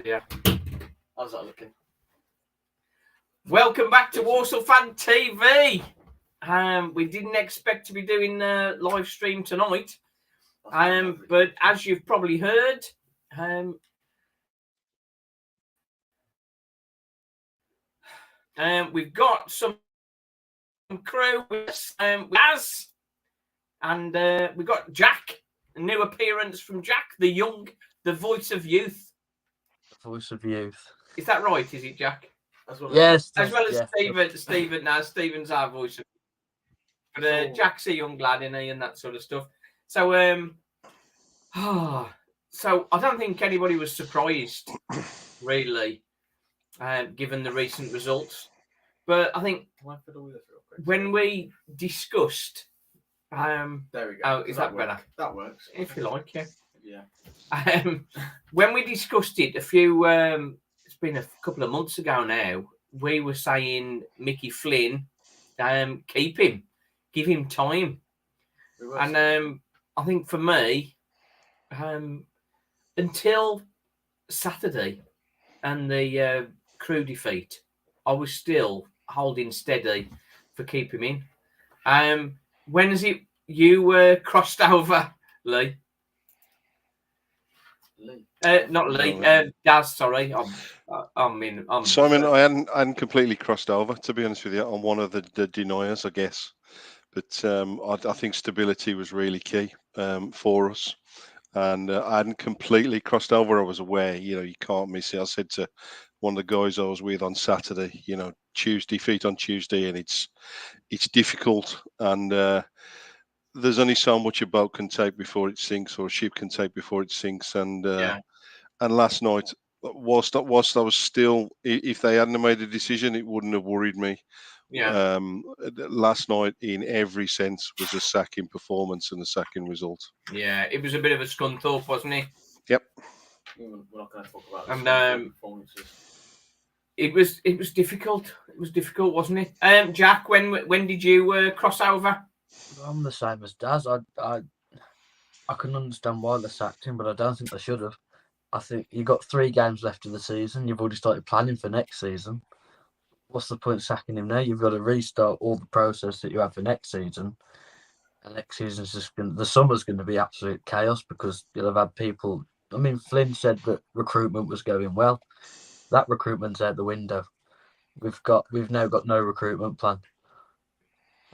dear. How's that looking? Welcome back to Walsall Fan TV. We didn't expect to be doing a live stream tonight, but as you've probably heard, we've got some crew with Az, and we've got Jack. A new appearance from Jack, the voice of youth. The voice of youth. Is that right? Is it, Jack? Yes. As well as Stephen. Now Stephen's our voice of youth. But Jack's a young lad, isn't he, and that sort of stuff. So, so I don't think anybody was surprised, really, given the recent results. But I think when we discussed, there we go. Oh, is that better? That works. If you like, yeah. Yeah. When we discussed it it's been a couple of months ago now, we were saying Mickey Flynn, keep him, give him time. And I think for me, until Saturday and the Crew defeat, I was still holding steady for keeping him in. When is it you crossed over, Lee? Not Lee. Daz, sorry. Simon, I hadn't completely crossed over, to be honest with you. I'm one of the deniers, I guess. But I think stability was really key for us. And I hadn't completely crossed over. I was aware, you can't miss it. I said to one of the guys I was with on Saturday, defeat on Tuesday, and it's difficult. And there's only so much a boat can take before it sinks, or a ship can take before it sinks. And last night, whilst I was still, if they hadn't made a decision, it wouldn't have worried me. Yeah. Last night, in every sense, was a sacking performance and a sacking result. Yeah, it was a bit of a scunthorpe, wasn't it? Yep. We're not going to talk about performances. It was difficult. It was difficult, wasn't it? Jack, when did you cross over? I'm the same as Daz. I can understand why they sacked him, but I don't think they should have. I think you've got 3 games left of the season. You've already started planning for next season. What's the point of sacking him now? You've got to restart all the process that you have for next season. And next season's the summer's going to be absolute chaos because you'll have had people. I mean, Flynn said that recruitment was going well. That recruitment's out the window. We've now got no recruitment plan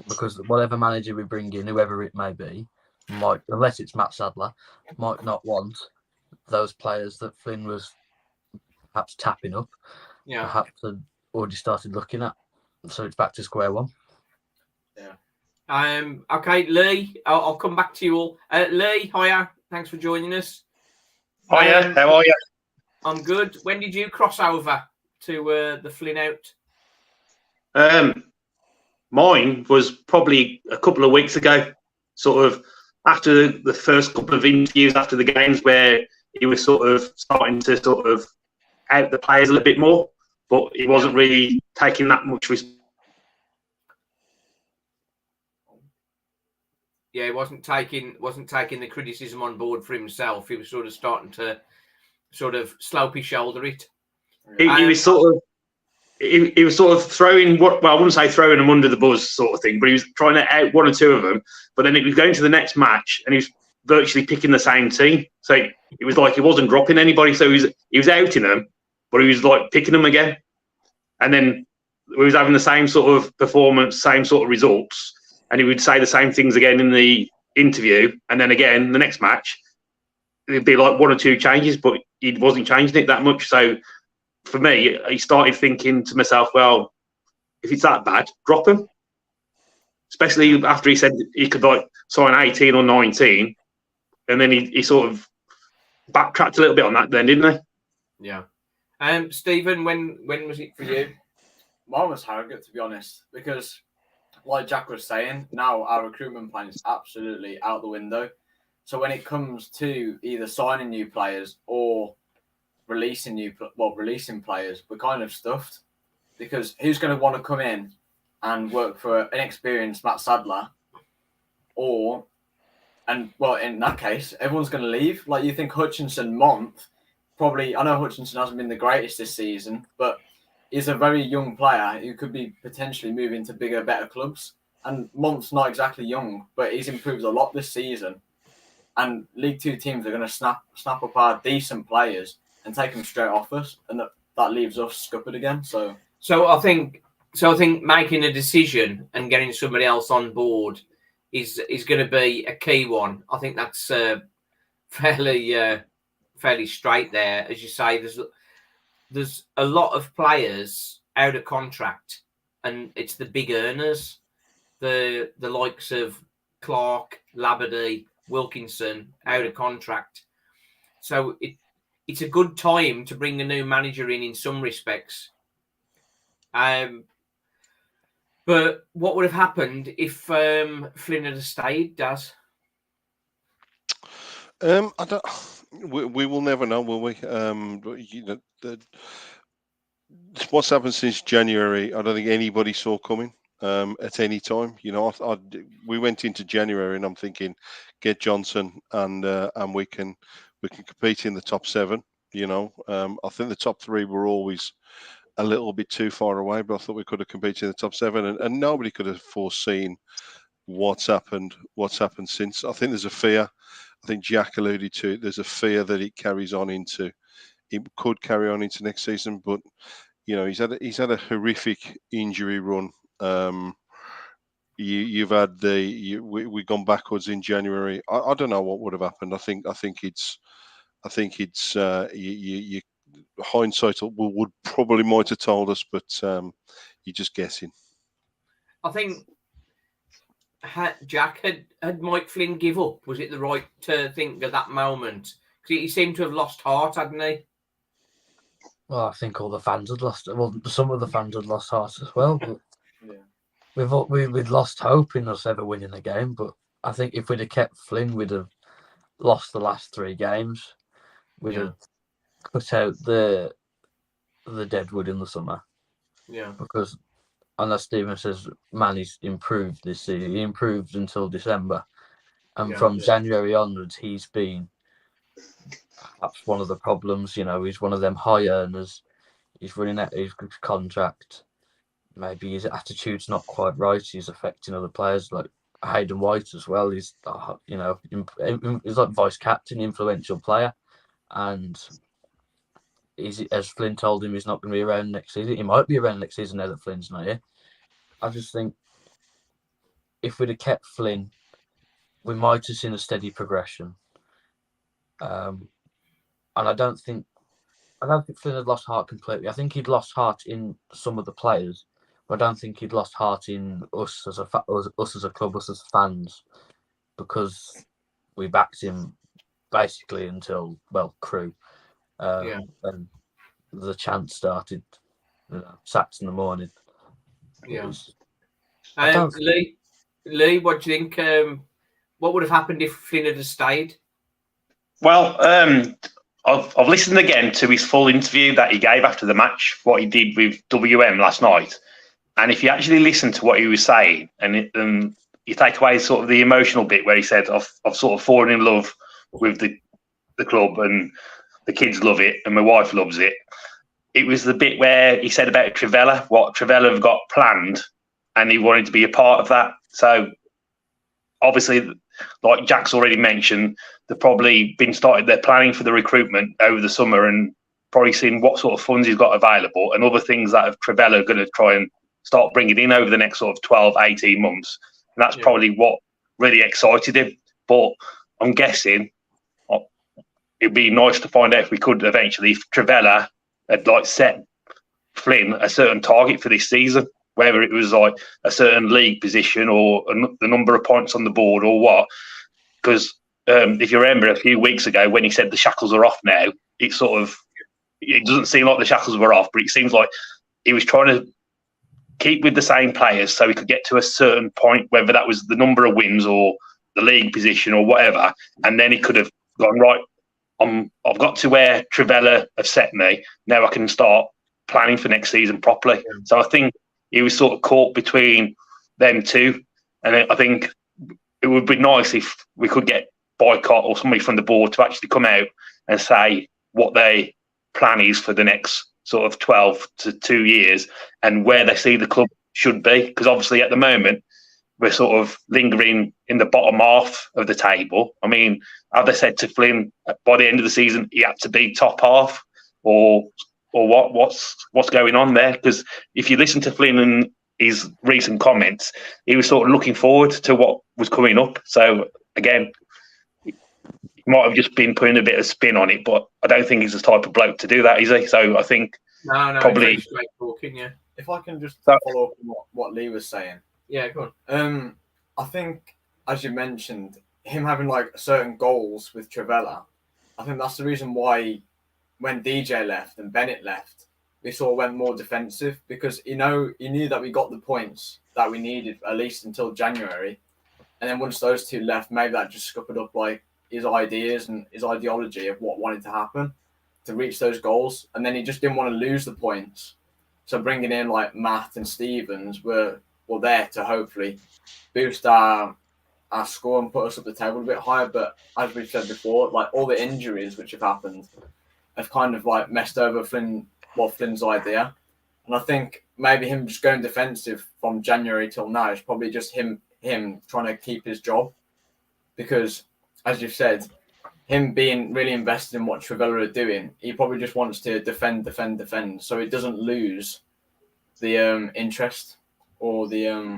because whatever manager we bring in, whoever it may be, might, unless it's Matt Sadler, might not want those players that Flynn was perhaps tapping up. Yeah. Perhaps had already started looking at. So it's back to square one. Yeah. Okay, Lee, I'll come back to you all. Lee, hiya. Thanks for joining us. Hiya, how are you? I'm good. When did you cross over to the Flynn out? Mine was probably a couple of weeks ago, sort of after the first couple of interviews after the games where he was sort of starting to sort of out the players a little bit more, but he wasn't really taking that much Yeah, he wasn't taking the criticism on board for himself. He was sort of starting to slopey shoulder it. He was sort of throwing I wouldn't say throwing them under the bus sort of thing, but he was trying to out 1 or 2 of them. But then it was going to the next match, and he was virtually picking the same team. So it was like he wasn't dropping anybody. So he was outing them, but he was like picking them again. And then we was having the same sort of performance, same sort of results, and he would say the same things again in the interview, and then again the next match it'd be like 1 or 2 changes, but he wasn't changing it that much. So for me, I started thinking to myself, well, if it's that bad, drop him. Especially after he said he could like sign 18 or 19, and then he sort of backtracked a little bit on that then, didn't he? Yeah. Stephen, when was it for you? Mine was Harrogate, to be honest, because like Jack was saying, now our recruitment plan is absolutely out the window. So when it comes to either signing new players or releasing players, we're kind of stuffed because who's going to want to come in and work for an experienced Matt Sadler in that case, everyone's going to leave. Like you think Hutchinson, Mont, probably, I know Hutchinson hasn't been the greatest this season, but he's a very young player who could be potentially moving to bigger, better clubs. And Mont's not exactly young, but he's improved a lot this season. And League Two teams are going to snap up our decent players and take them straight off us, and that leaves us scuppered again. So I think making a decision and getting somebody else on board is going to be a key one. I think that's fairly straight there, as you say. There's a lot of players out of contract, and it's the big earners, the likes of Clark, Labadie, Wilkinson out of contract. So it's a good time to bring a new manager in some respects. But what would have happened if Flynn had stayed, Daz? I don't. We will never know, will we? What's happened since January, I don't think anybody saw coming at any time. We went into January and I'm thinking, get Johnson and we can compete in the top 7. I think the top 3 were always a little bit too far away, but I thought we could have competed in the top 7, and nobody could have foreseen what's happened since. I think there's a fear. I think Jack alluded to it. There's a fear that it could carry on into next season, but he's had a horrific injury run. You've had we've gone backwards in January. I don't know what would have happened. I think it's hindsight would probably might have told us, but you're just guessing. I think Jack had Mike Flynn give up. Was it the right thing at that moment? Because he seemed to have lost heart, hadn't he? Well, I think all the fans had lost. Well, some of the fans had lost heart as well. But we'd lost hope in us ever winning a game. But I think if we'd have kept Flynn, we'd have lost the last 3 games. We'd have cut out the deadwood in the summer. Yeah. Because unless Stephen says, man, he's improved this season. He improved until December. And from January onwards, he's been perhaps one of the problems. He's one of them high earners. He's running out his contract. Maybe his attitude's not quite right. He's affecting other players like Hayden White as well. He's, he's like vice captain, influential player. And as Flynn told him, he's not going to be around next season. He might be around next season now that Flynn's not here. I just think if we'd have kept Flynn, we might have seen a steady progression. And I don't think Flynn had lost heart completely. I think he'd lost heart in some of the players, but I don't think he'd lost heart in us as a club, us as fans, because we backed him basically until Crew. And the chant started, sacks in the morning. Yeah. Lee, what do you think? What would have happened if Flynn had stayed? Well, I've listened again to his full interview that he gave after the match, what he did with WM last night. And if you actually listen to what he was saying, and you take away sort of the emotional bit where he said, I've sort of fallen in love with the club and the kids love it and my wife loves it. It was the bit where he said about Trivella, what Trivella have got planned, and he wanted to be a part of that. So obviously, like Jack's already mentioned, they've probably been started their planning for the recruitment over the summer and probably seen what sort of funds he's got available and other things that Trivella are going to try and start bringing in over the next sort of 12, 18 months. And that's probably what really excited him. But I'm guessing it'd be nice to find out if we could eventually, if Trivella had set Flynn a certain target for this season, whether it was like a certain league position or the number of points on the board or what. Because if you remember a few weeks ago when he said the shackles are off now, it doesn't seem like the shackles were off, but it seems like he was trying to keep with the same players so he could get to a certain point, whether that was the number of wins or the league position or whatever. And then he could have gone, right, I've got to where Trivella have set me. Now I can start planning for next season properly. Yeah. So I think he was sort of caught between them two. And I think it would be nice if we could get Boycott or somebody from the board to actually come out and say, what their plan is for the next sort of 12 to 2 years and where they see the club should be. Because obviously at the moment, we're sort of lingering in the bottom half of the table. I mean, have they said to Flynn by the end of the season he had to be top half, or what's going on there? Because if you listen to Flynn and his recent comments, he was sort of looking forward to what was coming up. So again, he might have just been putting a bit of spin on it, but I don't think he's the type of bloke to do that, is he? So I think probably straight talking, yeah. If I can just follow up on what Lee was saying. Yeah, go on. I think, as you mentioned, him having like certain goals with Travella, I think that's the reason why when DJ left and Bennett left, we sort of went more defensive, because he knew that we got the points that we needed at least until January, and then once those two left, maybe that just scuppered up like his ideas and his ideology of what wanted to happen to reach those goals, and then he just didn't want to lose the points. So bringing in like Matt and Stevens were there to hopefully boost our score and put us up the table a bit higher. But as we've said before, like all the injuries which have happened have kind of like messed over Flynn's idea. And I think maybe him just going defensive from January till now is probably just him trying to keep his job. Because as you've said, him being really invested in what Travella are doing, he probably just wants to defend, so he doesn't lose the interest or the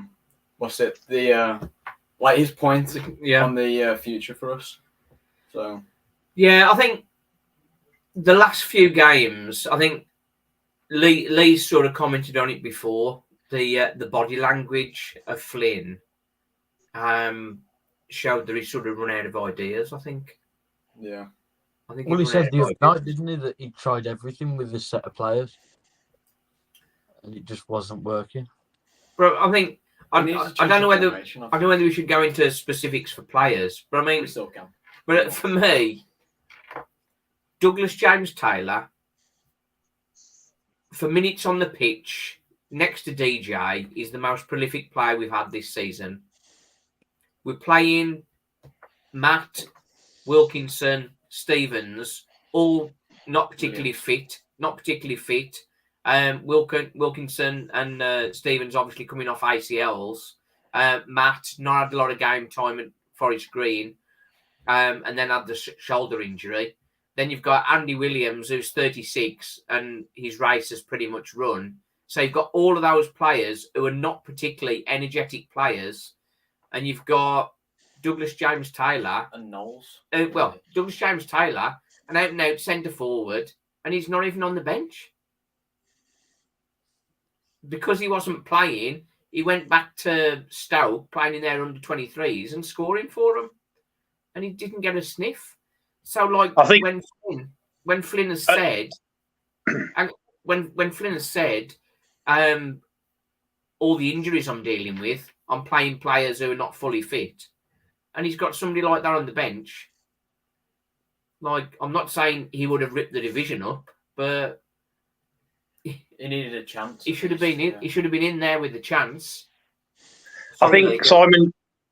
like his point on the future for us. So yeah, I think the last few games, I think Lee sort of commented on it before. The body language of Flynn showed that he sort of run out of ideas, I think. Yeah. I think well, he said the other night, didn't he, that he tried everything with this set of players and it just wasn't working. But I think I don't know whether we should go into specifics for players, but I mean, we still can. But for me, Douglas James Taylor, for minutes on the pitch next to DJ, is the most prolific player we've had this season. We're playing Matt, Wilkinson, Stevens, all not particularly fit. Wilkinson and Stevens obviously coming off ACLs. Matt not had a lot of game time at Forest Green, and then had the shoulder injury. Then you've got Andy Williams, who's 36, and his race has pretty much run. So you've got all of those players who are not particularly energetic players, and you've got Douglas James Taylor and Knowles. Douglas James Taylor, an out-and-out centre forward, and he's not even on the bench. Because he wasn't playing, he went back to Stoke, playing in their under-23s and scoring for them. And he didn't get a sniff. So, like, I think when Flynn has said, and when Flynn has said, all the injuries I'm dealing with, I'm playing players who are not fully fit, and he's got somebody like that on the bench. Like, I'm not saying he would have ripped the division up, but he needed a chance. He should have been in. Yeah. He should have been in there with a chance. I think Simon.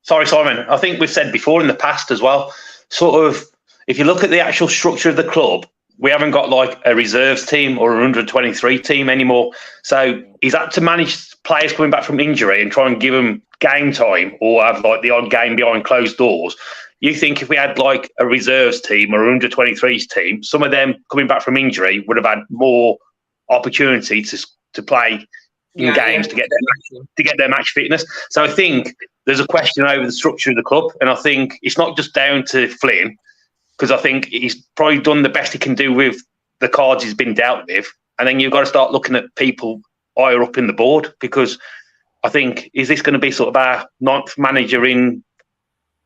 I think we've said before in the past as well. Sort of, if you look at the actual structure of the club, we haven't got like a reserves team or a 123 team anymore. So he's had to manage players coming back from injury and try and give them game time or have like the odd game behind closed doors. You think if we had like a reserves team or a 123s team, some of them coming back from injury would have had more opportunity to play in games to get their match fitness. So I think there's a question over the structure of the club, and I think it's not just down to Flynn, because I think he's probably done the best he can do with the cards he's been dealt with, and then you've got to start looking at people higher up in the board, because I think, is this going to be sort of our 9th manager in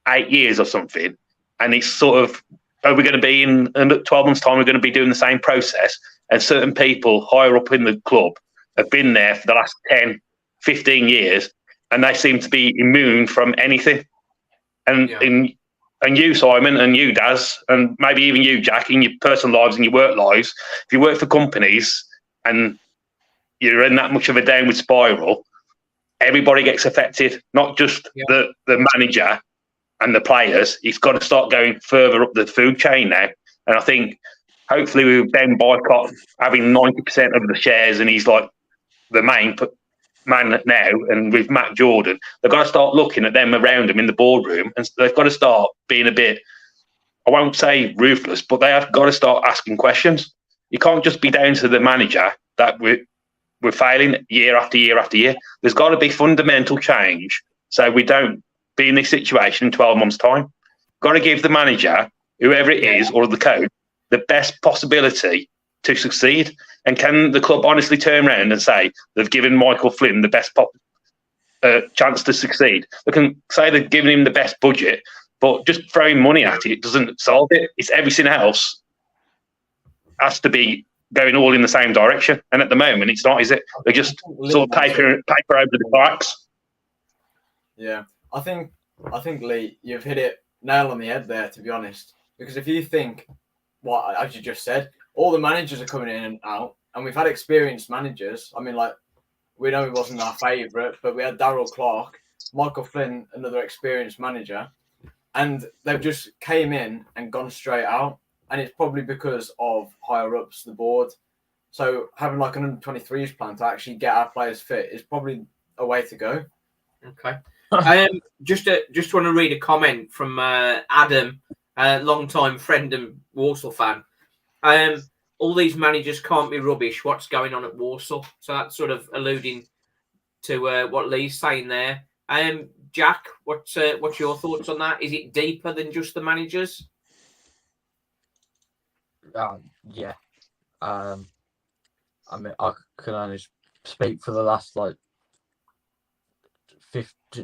8 years or something? And it's sort of, are we going to be in 12 months' time, we're going to be doing the same process? And certain people higher up in the club have been there for the last 10, 15 years, and they seem to be immune from anything. And you, Simon, and you, Daz, and maybe even you, Jack, in your personal lives and your work lives, if you work for companies and you're in that much of a downward spiral, everybody gets affected, not just the manager and the players. He's got to start going further up the food chain now. And I think hopefully we then boycott having 90% of the shares, and he's like the main man now. And with Matt Jordan, they've got to start looking at them around him in the boardroom, and they've got to start being a bit, I won't say ruthless, but they have got to start asking questions. You can't just be down to the manager that we're failing year after year after year. There's got to be fundamental change so we don't be in this situation in 12 months' time. Got to give the manager, whoever it is, or the coach, the best possibility to succeed. And can the club honestly turn around and say they've given Michael Flynn the best chance to succeed? They can say they've given him the best budget, but just throwing money at it doesn't solve it. It's everything else has to be going all in the same direction. And at the moment, it's not, is it? They just sort of paper over the cracks. Yeah, I think Lee, you've hit it nail on the head there, to be honest. Because if you think, as you just said, all the managers are coming in and out, and we've had experienced managers. I mean, like, we know he wasn't our favourite, but we had Darryl Clark, Michael Flynn, another experienced manager, and they've just came in and gone straight out. And it's probably because of higher ups, the board. So having like an under-23s plan to actually get our players fit is probably a way to go. Okay. Just want to read a comment from Adam, long-time friend and Walsall fan. All these managers can't be rubbish. What's going on at Walsall? So that's sort of alluding to what Lee's saying there. Jack, what's your thoughts on that? Is it deeper than just the managers? Yeah. I mean, I can only speak for the last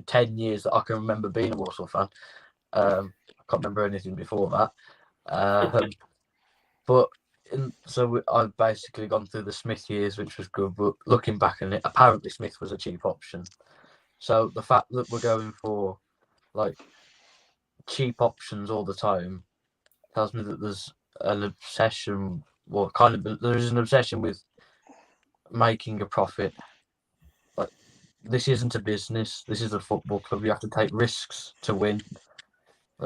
10 years that I can remember being a Walsall fan. I can't remember anything before that. I've basically gone through the Smith years, which was good, but looking back on it, apparently Smith was a cheap option. So the fact that we're going for cheap options all the time tells me that there's an obsession, there is an obsession with making a profit. This isn't a business. This is a football club. You have to take risks to win.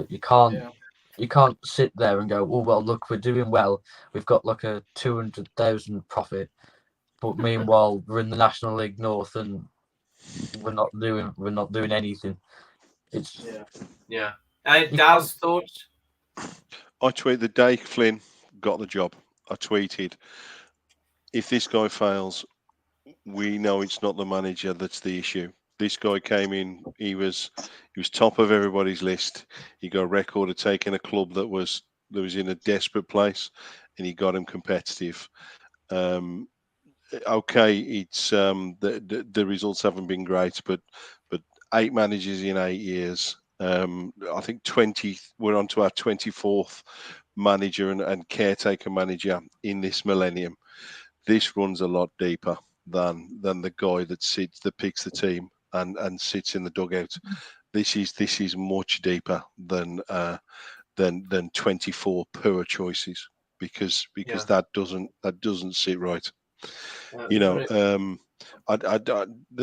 You can't sit there and go, oh well, look, we're doing well. We've got a 200,000 profit, but meanwhile we're in the National League North and we're not doing anything. It's Daz, thoughts? I tweeted the day Flynn got the job. I tweeted, if this guy fails, we know it's not the manager that's the issue. This guy came in, he was top of everybody's list. He got a record of taking a club that was in a desperate place, and he got him competitive. Okay, it's the results haven't been great, but 8 managers in 8 years. I think we're on to our 24th manager and caretaker manager in this millennium. This runs a lot deeper than the guy that picks the team and sits in the dugout. This is much deeper than 24 poor choices because that doesn't sit right. There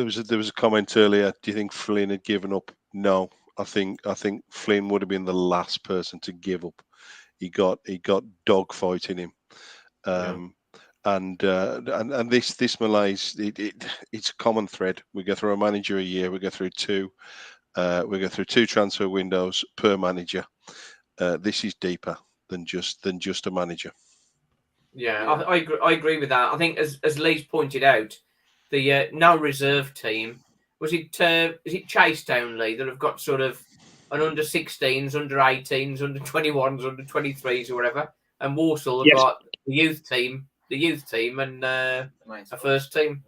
was a comment earlier. Do you think Flynn had given up? No. I think Flynn would have been the last person to give up. He got dogfight in him, and this malaise. It's a common thread. We go through a manager a year. We go through two. We go through 2 transfer windows per manager. This is deeper than just a manager. Yeah, I agree with that. I think as Lee's pointed out, the no reserve team. Is it Chasetown, Lee, that have got sort of an under 16s, under 18s, under 21s, under 23s, or whatever, and Walsall have got the youth team, and a first team.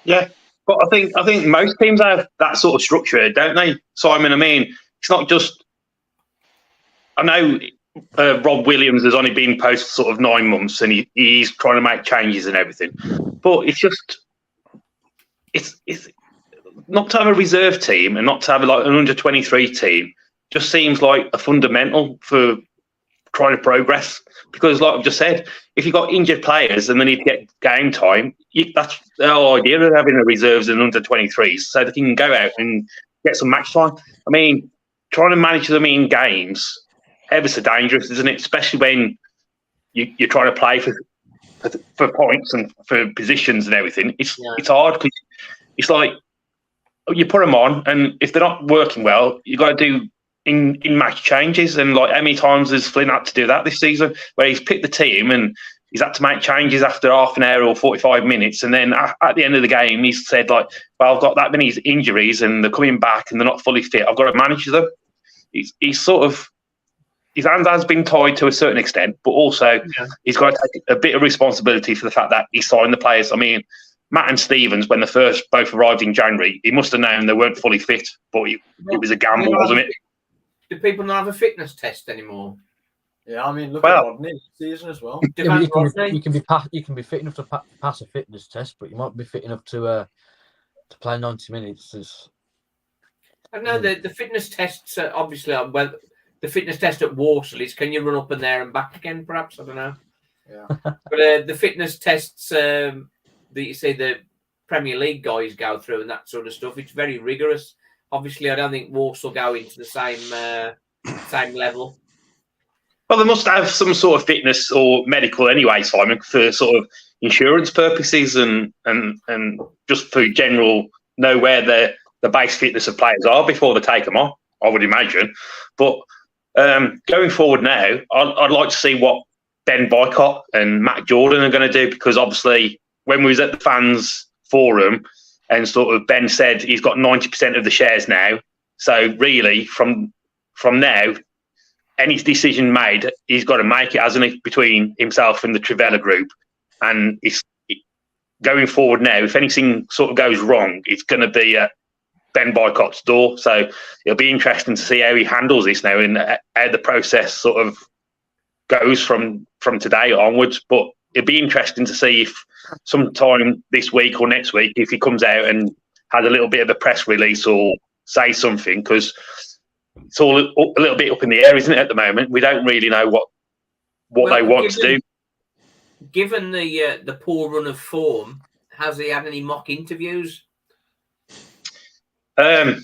Yeah, but I think most teams have that sort of structure, don't they, Simon? I mean, it's not just. I know Rob Williams has only been post sort of 9 months, and he's trying to make changes and everything, but it's not to have a reserve team and not to have an under 23 team just seems like a fundamental for trying to progress. Because, like I've just said, if you've got injured players and they need to get game time, that's the whole idea of having a reserves and under 23s so that you can go out and get some match time. I mean, trying to manage them in games ever so dangerous, isn't it? Especially when you're trying to play for points and for positions and everything. It's hard because it's like you put them on, and if they're not working well, you got to do in match changes. And like, how many times has Flynn had to do that this season, where he's picked the team and he's had to make changes after half an hour or 45 minutes, and then at the end of the game, he's said like, "Well, I've got that many injuries, and they're coming back, and they're not fully fit. I've got to manage them." He's sort of, his hand has been tied to a certain extent, but also he's got to take a bit of responsibility for the fact that he signed the players. I mean, Matt and Stevens, when they first both arrived in January, he must have known they weren't fully fit, but it was a gamble, wasn't it? Do people not have a fitness test anymore? Yeah, I mean, look at Rodney season as well. You can be fit enough to pass a fitness test, but you might be fit enough to play 90 minutes. I know the fitness tests obviously well. The fitness test at Walsall is, can you run up and there and back again? Perhaps, I don't know. Yeah, but the fitness tests that you say the Premier League guys go through and that sort of stuff, it's very rigorous. Obviously, I don't think Walsall go into the same level. Well, they must have some sort of fitness or medical anyway, Simon, for sort of insurance purposes and just for general know where the base fitness of players are before they take them on, I would imagine. But going forward now, I'd like to see what Ben Boycott and Matt Jordan are going to do, because obviously when we was at the fans forum and sort of Ben said he's got 90% of the shares now. So really from now, any decision made, he's got to make it, hasn't he, between himself and the Trivella group. And it's going forward now, if anything sort of goes wrong, it's going to be at Ben Boycott's door. So it'll be interesting to see how he handles this now and how the process sort of goes from today onwards. But it'll be interesting to see if sometime this week or next week, if he comes out and has a little bit of a press release or say something, because it's all a little bit up in the air, isn't it, at the moment? We don't really know what they want to do. Given the poor run of form, has he had any mock interviews? I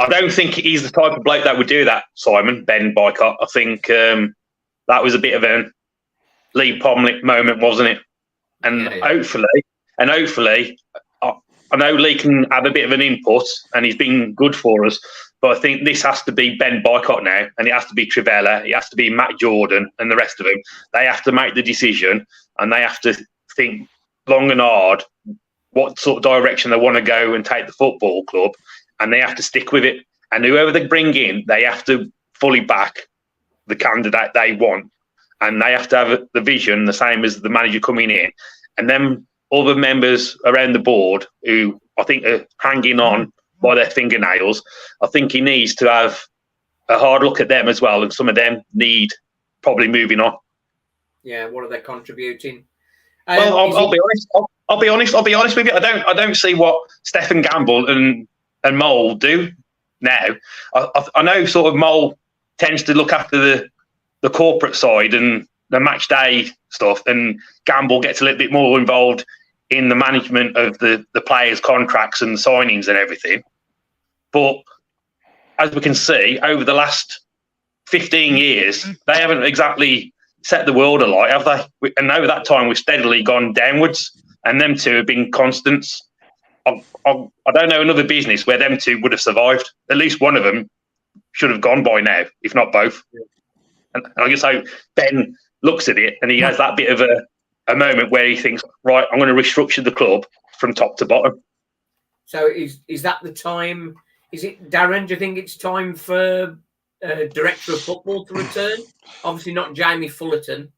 don't think he's the type of bloke that would do that, Simon, Ben Boycott. I think that was a bit of a Lee Pomlick moment, wasn't it? And hopefully, I know Lee can have a bit of an input, and he's been good for us. But I think this has to be Ben Boycott now, and it has to be Trivella, it has to be Matt Jordan, and the rest of them. They have to make the decision, and they have to think long and hard what sort of direction they want to go and take the football club, and they have to stick with it. And whoever they bring in, they have to fully back the candidate they want, and they have to have the vision the same as the manager coming in. And then other members around the board who I think are hanging on by their fingernails, I think he needs to have a hard look at them as well, and some of them need probably moving on. Yeah, what are they contributing? Well, I'll be honest. I'll be honest with you. I don't see what Stephen Gamble and Mole do now. I know sort of Mole tends to look after the corporate side and the match day stuff, and Gamble gets a little bit more involved in the management of the players' contracts and signings and everything. But as we can see, over the last 15 years, they haven't exactly set the world alight, have they? And over that time, we've steadily gone downwards, and them two have been constants. I don't know another business where them two would have survived. At least one of them should have gone by now, if not both. And I guess how Ben looks at it, and he has that bit of a moment where he thinks, right, I'm going to restructure the club from top to bottom. So is that the time? Is it, Darren, do you think it's time for director of football to return? Obviously not Jamie Fullerton.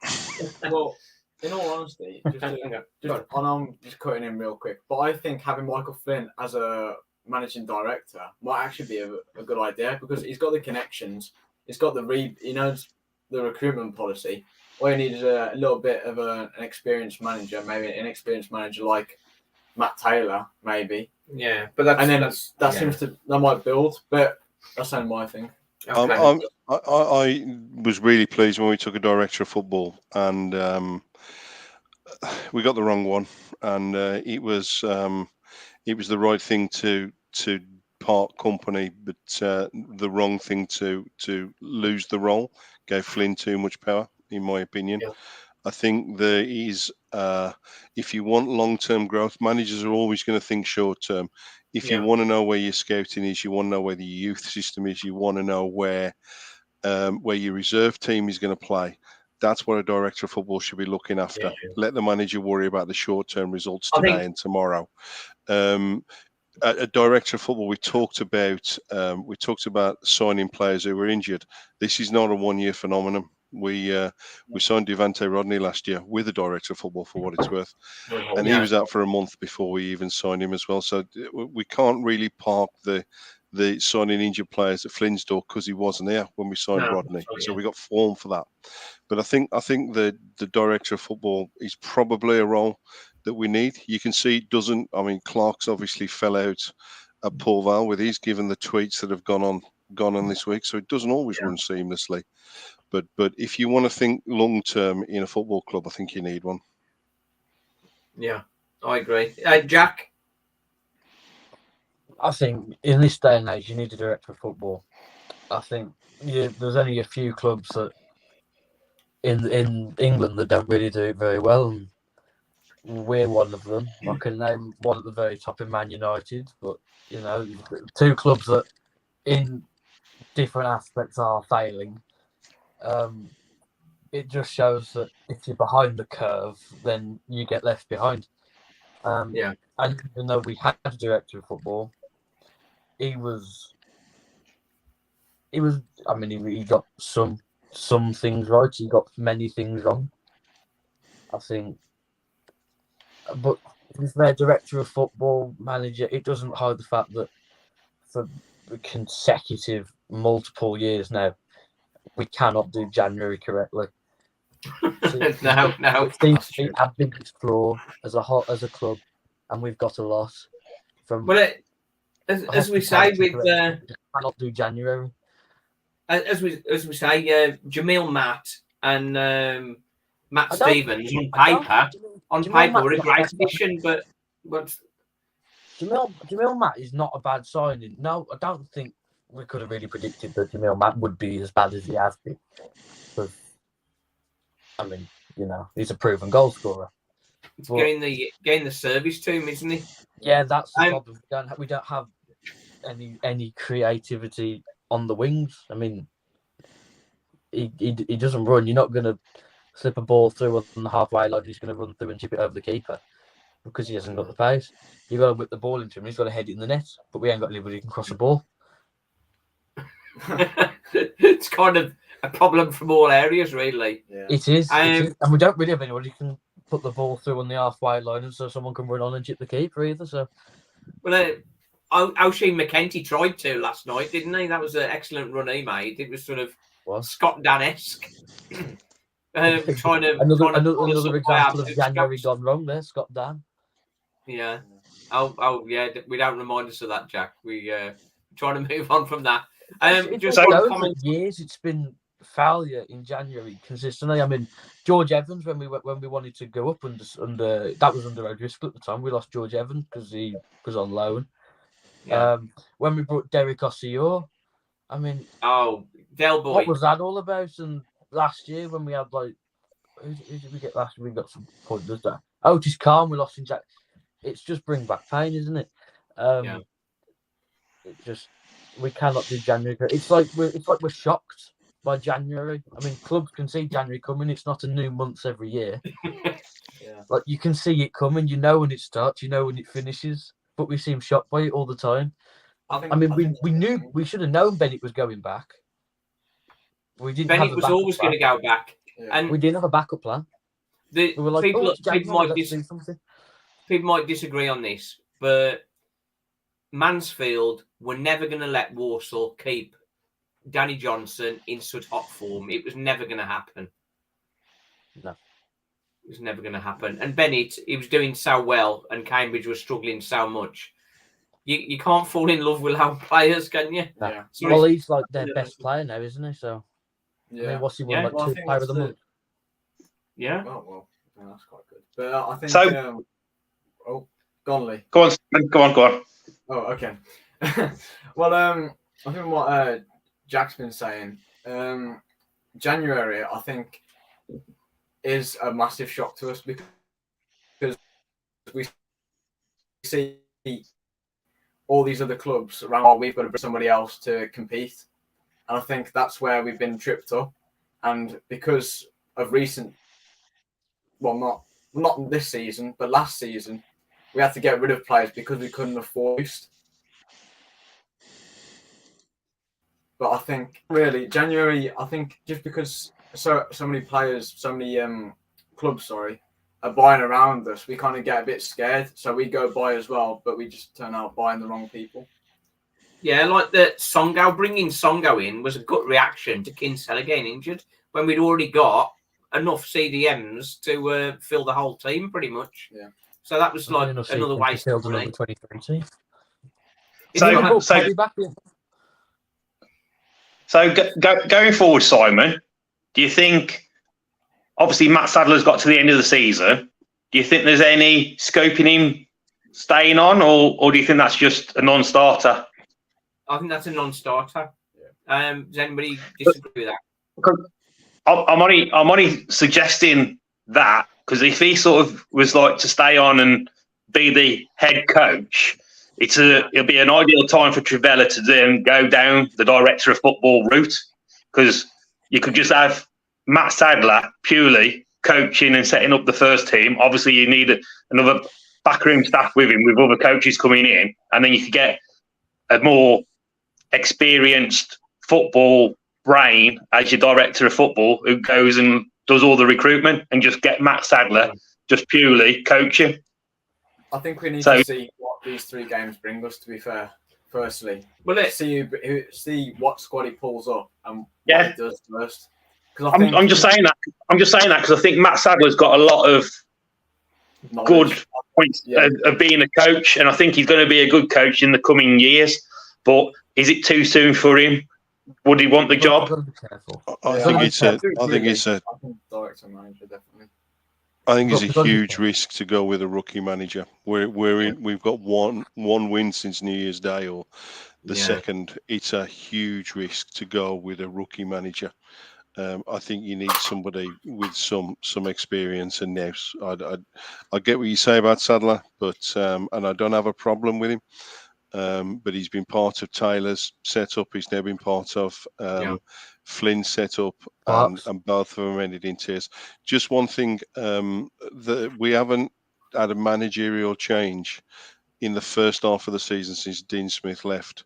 Well, in all honesty, I know I'm just cutting in real quick, but I think having Michael Flynn as a managing director might actually be a good idea, because he's got the connections, he's got he knows the recruitment policy. All you need is a little bit of an experienced manager, maybe an inexperienced manager like Matt Taylor, maybe. Yeah, but that seems to that might build, but that's only my thing. Okay. I was really pleased when we took a director of football, and we got the wrong one, and it was the right thing to part company, but the wrong thing to lose the role. Gave Flynn too much power. in my opinion. Yeah. I think there is, if you want long-term growth, managers are always going to think short-term. If you want to know where your scouting is, you want to know where the youth system is, you want to know where your reserve team is going to play. That's what a director of football should be looking after. Yeah. Let the manager worry about the short-term results today and tomorrow. A director of football, we talked about signing players who were injured. This is not a one-year phenomenon. We signed Devante Rodney last year with a director of football, for what it's worth, and he was out for a month before we even signed him as well. So we can't really park the signing injured players at Flynn's door because he wasn't there when we signed Rodney. So we got form for that. But I think the director of football is probably a role that we need. You can see it doesn't. I mean, Clark's obviously fell out at Paul Val with his, given the tweets that have gone on this week. So it doesn't always run seamlessly. But if you want to think long term in a football club, I think you need one. Yeah, I agree. Jack? I think in this day and age, you need a director of football. I think there's only a few clubs that in England that don't really do it very well, and we're one of them. I can name one at the very top in Man United, but two clubs that in different aspects are failing. It just shows that if you're behind the curve, then you get left behind. And even though we had a director of football, he got some things right. He got many things wrong, I think. But with their director of football, manager, it doesn't hide the fact that for consecutive multiple years now, we cannot do January correctly. So no. It seems to be our biggest flaw as a club, and we've got a lot from. Well, as we say, with cannot do January. As we say, Jamil Matt and Matt Stevens on paper were a great addition, but Jamil Matt is not a bad signing. No, I don't think we could have really predicted that Jamil Matt would be as bad as he has been. But, I mean, he's a proven goal scorer. It's getting the service to him, isn't he? Yeah, that's the problem. We don't have any creativity on the wings. I mean, he doesn't run. You're not going to slip a ball through on the halfway line. He's going to run through and chip it over the keeper because he hasn't got the pace. You've got to whip the ball into him. He's got to head it in the net, but we ain't got anybody who can cross the ball. It's kind of a problem from all areas, really. Yeah. It is. And we don't really have anybody who can put the ball through on the halfway line and so someone can run on and chip the keeper either. So, well, Oisin McKenty tried to last night, didn't he? That was an excellent run he made. It was sort of Scott Dan-esque. Trying to another example of January gone wrong there, Scott Dan. Yeah. Oh yeah. We don't remind us of that, Jack. We trying to move on from that. Just over years, it's been failure in January consistently. I mean, George Evans, when we wanted to go up under that was under O'Driscoll at the time. We lost George Evans because he was on loan. Yeah. When we brought Derek Ossior, I mean, Del Boy. What was that all about? And last year when we had who did we get last year? We got some pointers there. Otis Khan, we lost in Jack. It's just bring back pain, isn't it? It just we cannot do January. It's like we're shocked by January. I mean, clubs can see January coming. It's not a new month every year. Like you can see it coming. You know when it starts. You know when it finishes. But we seem shocked by it all the time. We knew we should have known Bennett was going back. We didn't. Bennett was always going to go back, and we didn't have a backup plan. We were like, people might disagree on this, but Mansfield were never going to let Walsall keep Danny Johnson in such hot form. It was never going to happen. No. It was never going to happen. And Bennett, he was doing so well, and Cambridge was struggling so much. You can't fall in love with our players, can you? No. Yeah. Well, he's like their best player now, isn't he? So, I mean, what's he won, like 2 player of the month? Yeah. Oh, well, yeah, that's quite good. But I think... So, go on, Lee. Go on. Oh, okay. Well, I think what Jack's been saying, January, I think is a massive shock to us because we see all these other clubs around. We've got to bring somebody else to compete, and I think that's where we've been tripped up. And because of recent, well, not this season, but last season, we had to get rid of players because we couldn't afford it. But I think really January, I think just because so many players, so many clubs, are buying around us, we kind of get a bit scared. So we go buy as well, but we just turn out buying the wrong people. Yeah, like the Songo, bringing Songo in was a gut reaction to Kinsella getting injured when we'd already got enough CDMs to fill the whole team pretty much. Yeah. So that was like another waste of money. 2020. So going forward, Simon, do you think, obviously Matt Sadler's got to the end of the season, do you think there's any scope in him staying on, or do you think that's just a non-starter? I think that's a non-starter. Does anybody disagree with that? I'm only suggesting that because if he sort of was like to stay on and be the head coach, it'll be an ideal time for Trivella to then go down the director of football route, because you could just have Matt Sadler purely coaching and setting up the first team. Obviously, you need another backroom staff with him, with other coaches coming in, and then you could get a more experienced football brain as your director of football who goes and does all the recruitment, and just get Matt Sadler just purely coaching. I think we need to see what these 3 games bring us, to be fair, firstly. Well, let's see what squad he pulls up and what he does first. I'm just saying that because I think Matt Sadler's got a lot of good points of being a coach, and I think he's going to be a good coach in the coming years. But is it too soon for him? Would he want the job? I think it's a director manager, definitely. I think it's a huge risk to go with a rookie manager. We've got one win since New Year's Day, or the second. It's a huge risk to go with a rookie manager. I think you need somebody with some experience and nous. I get what you say about Sadler, but and I don't have a problem with him. But he's been part of Taylor's setup. He's now been part of Flynn's setup, and both of them ended in tears. Just one thing, we haven't had a managerial change in the first half of the season since Dean Smith left.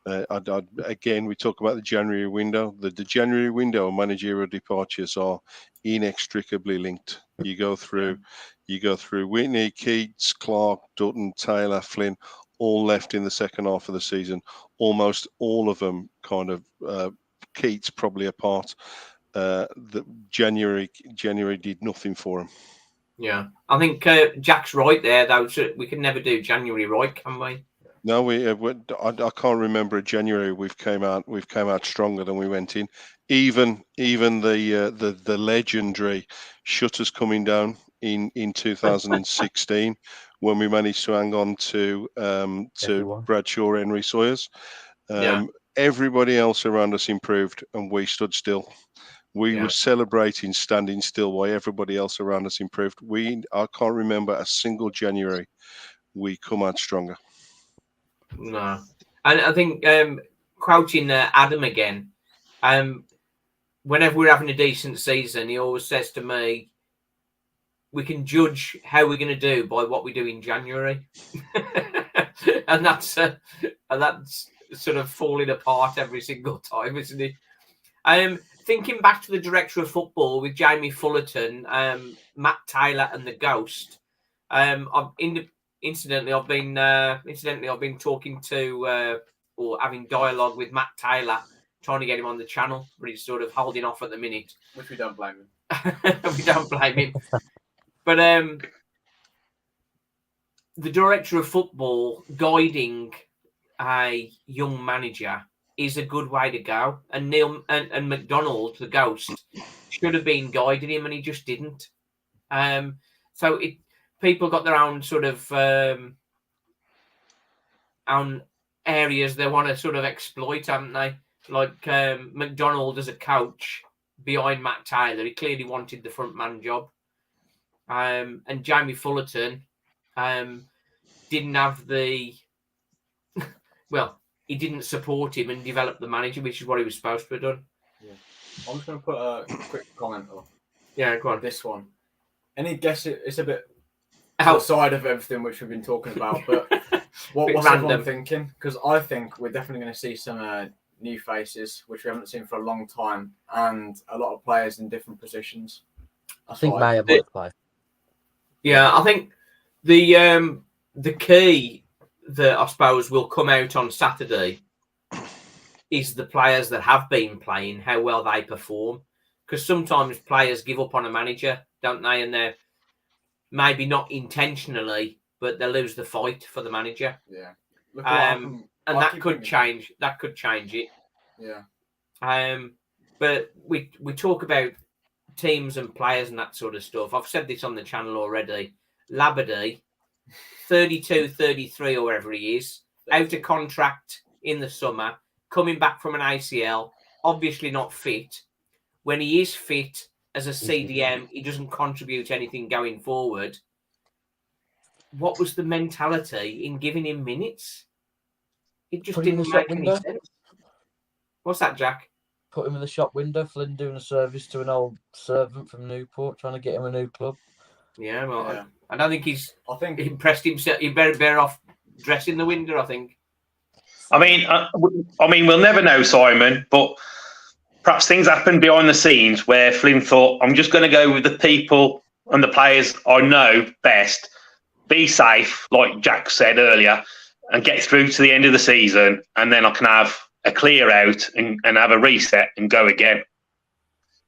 Again, we talk about the January window. The January window and managerial departures are inextricably linked. You go through Whitney, Keats, Clark, Dutton, Taylor, Flynn, all left in the second half of the season. Almost all of them kind of, Keats probably apart. The January did nothing for him. Yeah, I think Jack's right there, though. So we can never do January right, can we? No, I can't remember a January we've came out stronger than we went in. Even the legendary shutters coming down in 2016 when we managed to hang on to Bradshaw, Henry Sawyers. Everybody else around us improved, and we stood still. We were celebrating standing still while everybody else around us improved. I can't remember a single January we come out stronger. No. And I think quoting Adam again, whenever we're having a decent season, he always says to me, we can judge how we're going to do by what we do in January. and that's sort of falling apart every single time, isn't it? Thinking back to the director of football with Jamie Fullerton, Matt Taylor and the Ghost, Incidentally, I've been talking to or having dialogue with Matt Taylor, trying to get him on the channel, but he's sort of holding off at the minute. Which we don't blame him. We don't blame him. But the director of football guiding a young manager is a good way to go. And Neil and McDonald, the Ghost, should have been guiding him, and he just didn't. So people got their own sort of own areas they want to sort of exploit, haven't they? Like McDonald as a coach behind Matt Taylor. He clearly wanted the front man job. And Jamie Fullerton didn't have the... Well, he didn't support him and develop the manager, which is what he was supposed to have done. Yeah. I'm just going to put a quick comment on. Yeah, go on. This one. Any guess? It's a bit outside of everything which we've been talking about, but what's everyone thinking? Because I think we're definitely going to see some new faces, which we haven't seen for a long time, and a lot of players in different positions. I think Mayer might play. Yeah, I think the key that I suppose will come out on Saturday is the players that have been playing, how well they perform. Because sometimes players give up on a manager, don't they? And they're maybe not intentionally, but they lose the fight for the manager. Yeah. And that could change. That could change it. Yeah. But we talk about teams and players and that sort of stuff. I've said this on the channel already. Labadie, 32, 33 or wherever he is, out of contract in the summer, coming back from an ACL, obviously not fit. When he is fit as a CDM, he doesn't contribute anything going forward. What was the mentality in giving him minutes? It just didn't make any sense. What's that, Jack? Put him in the shop window. Flynn doing a service to an old servant from Newport, trying to get him a new club. Yeah, well, yeah. I don't think he's. I think he impressed himself. He better off dressing the window, I think. I mean, we'll never know, Simon, but perhaps things happened behind the scenes where Flynn thought, I'm just going to go with the people and the players I know best, be safe, like Jack said earlier, and get through to the end of the season, and then I can have a clear out and have a reset and go again.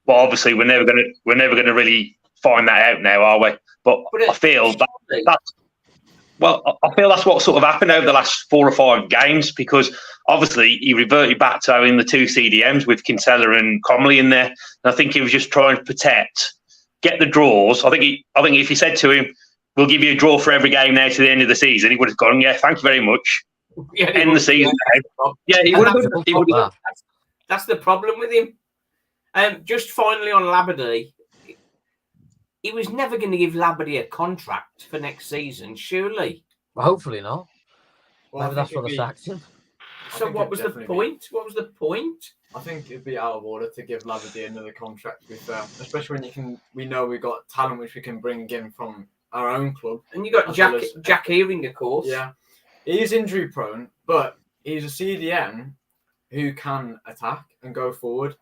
But obviously, we're never going to really find that out now, are we? But I feel I feel that's what sort of happened over the last 4 or 5 games, because obviously he reverted back to having the 2 CDMs with Kinsella and Comley in there. And I think he was just trying to protect, get the draws. I think if he said to him, we'll give you a draw for every game now to the end of the season, he would have gone, yeah, thank you very much. Yeah, end the season. Yeah, he would have. That's the problem with him. Just finally on Labadie, he was never going to give Labadie a contract for next season, surely. Well, hopefully not. Well, maybe that's what they sacked him. So what was the point? What was the point? I think it'd be out of order to give Labadie another contract, to be fair. Especially when we know we've got talent which we can bring in from our own club. And you got Jack Earing, of course. Yeah. He is injury prone, but he's a CDM who can attack and go forward.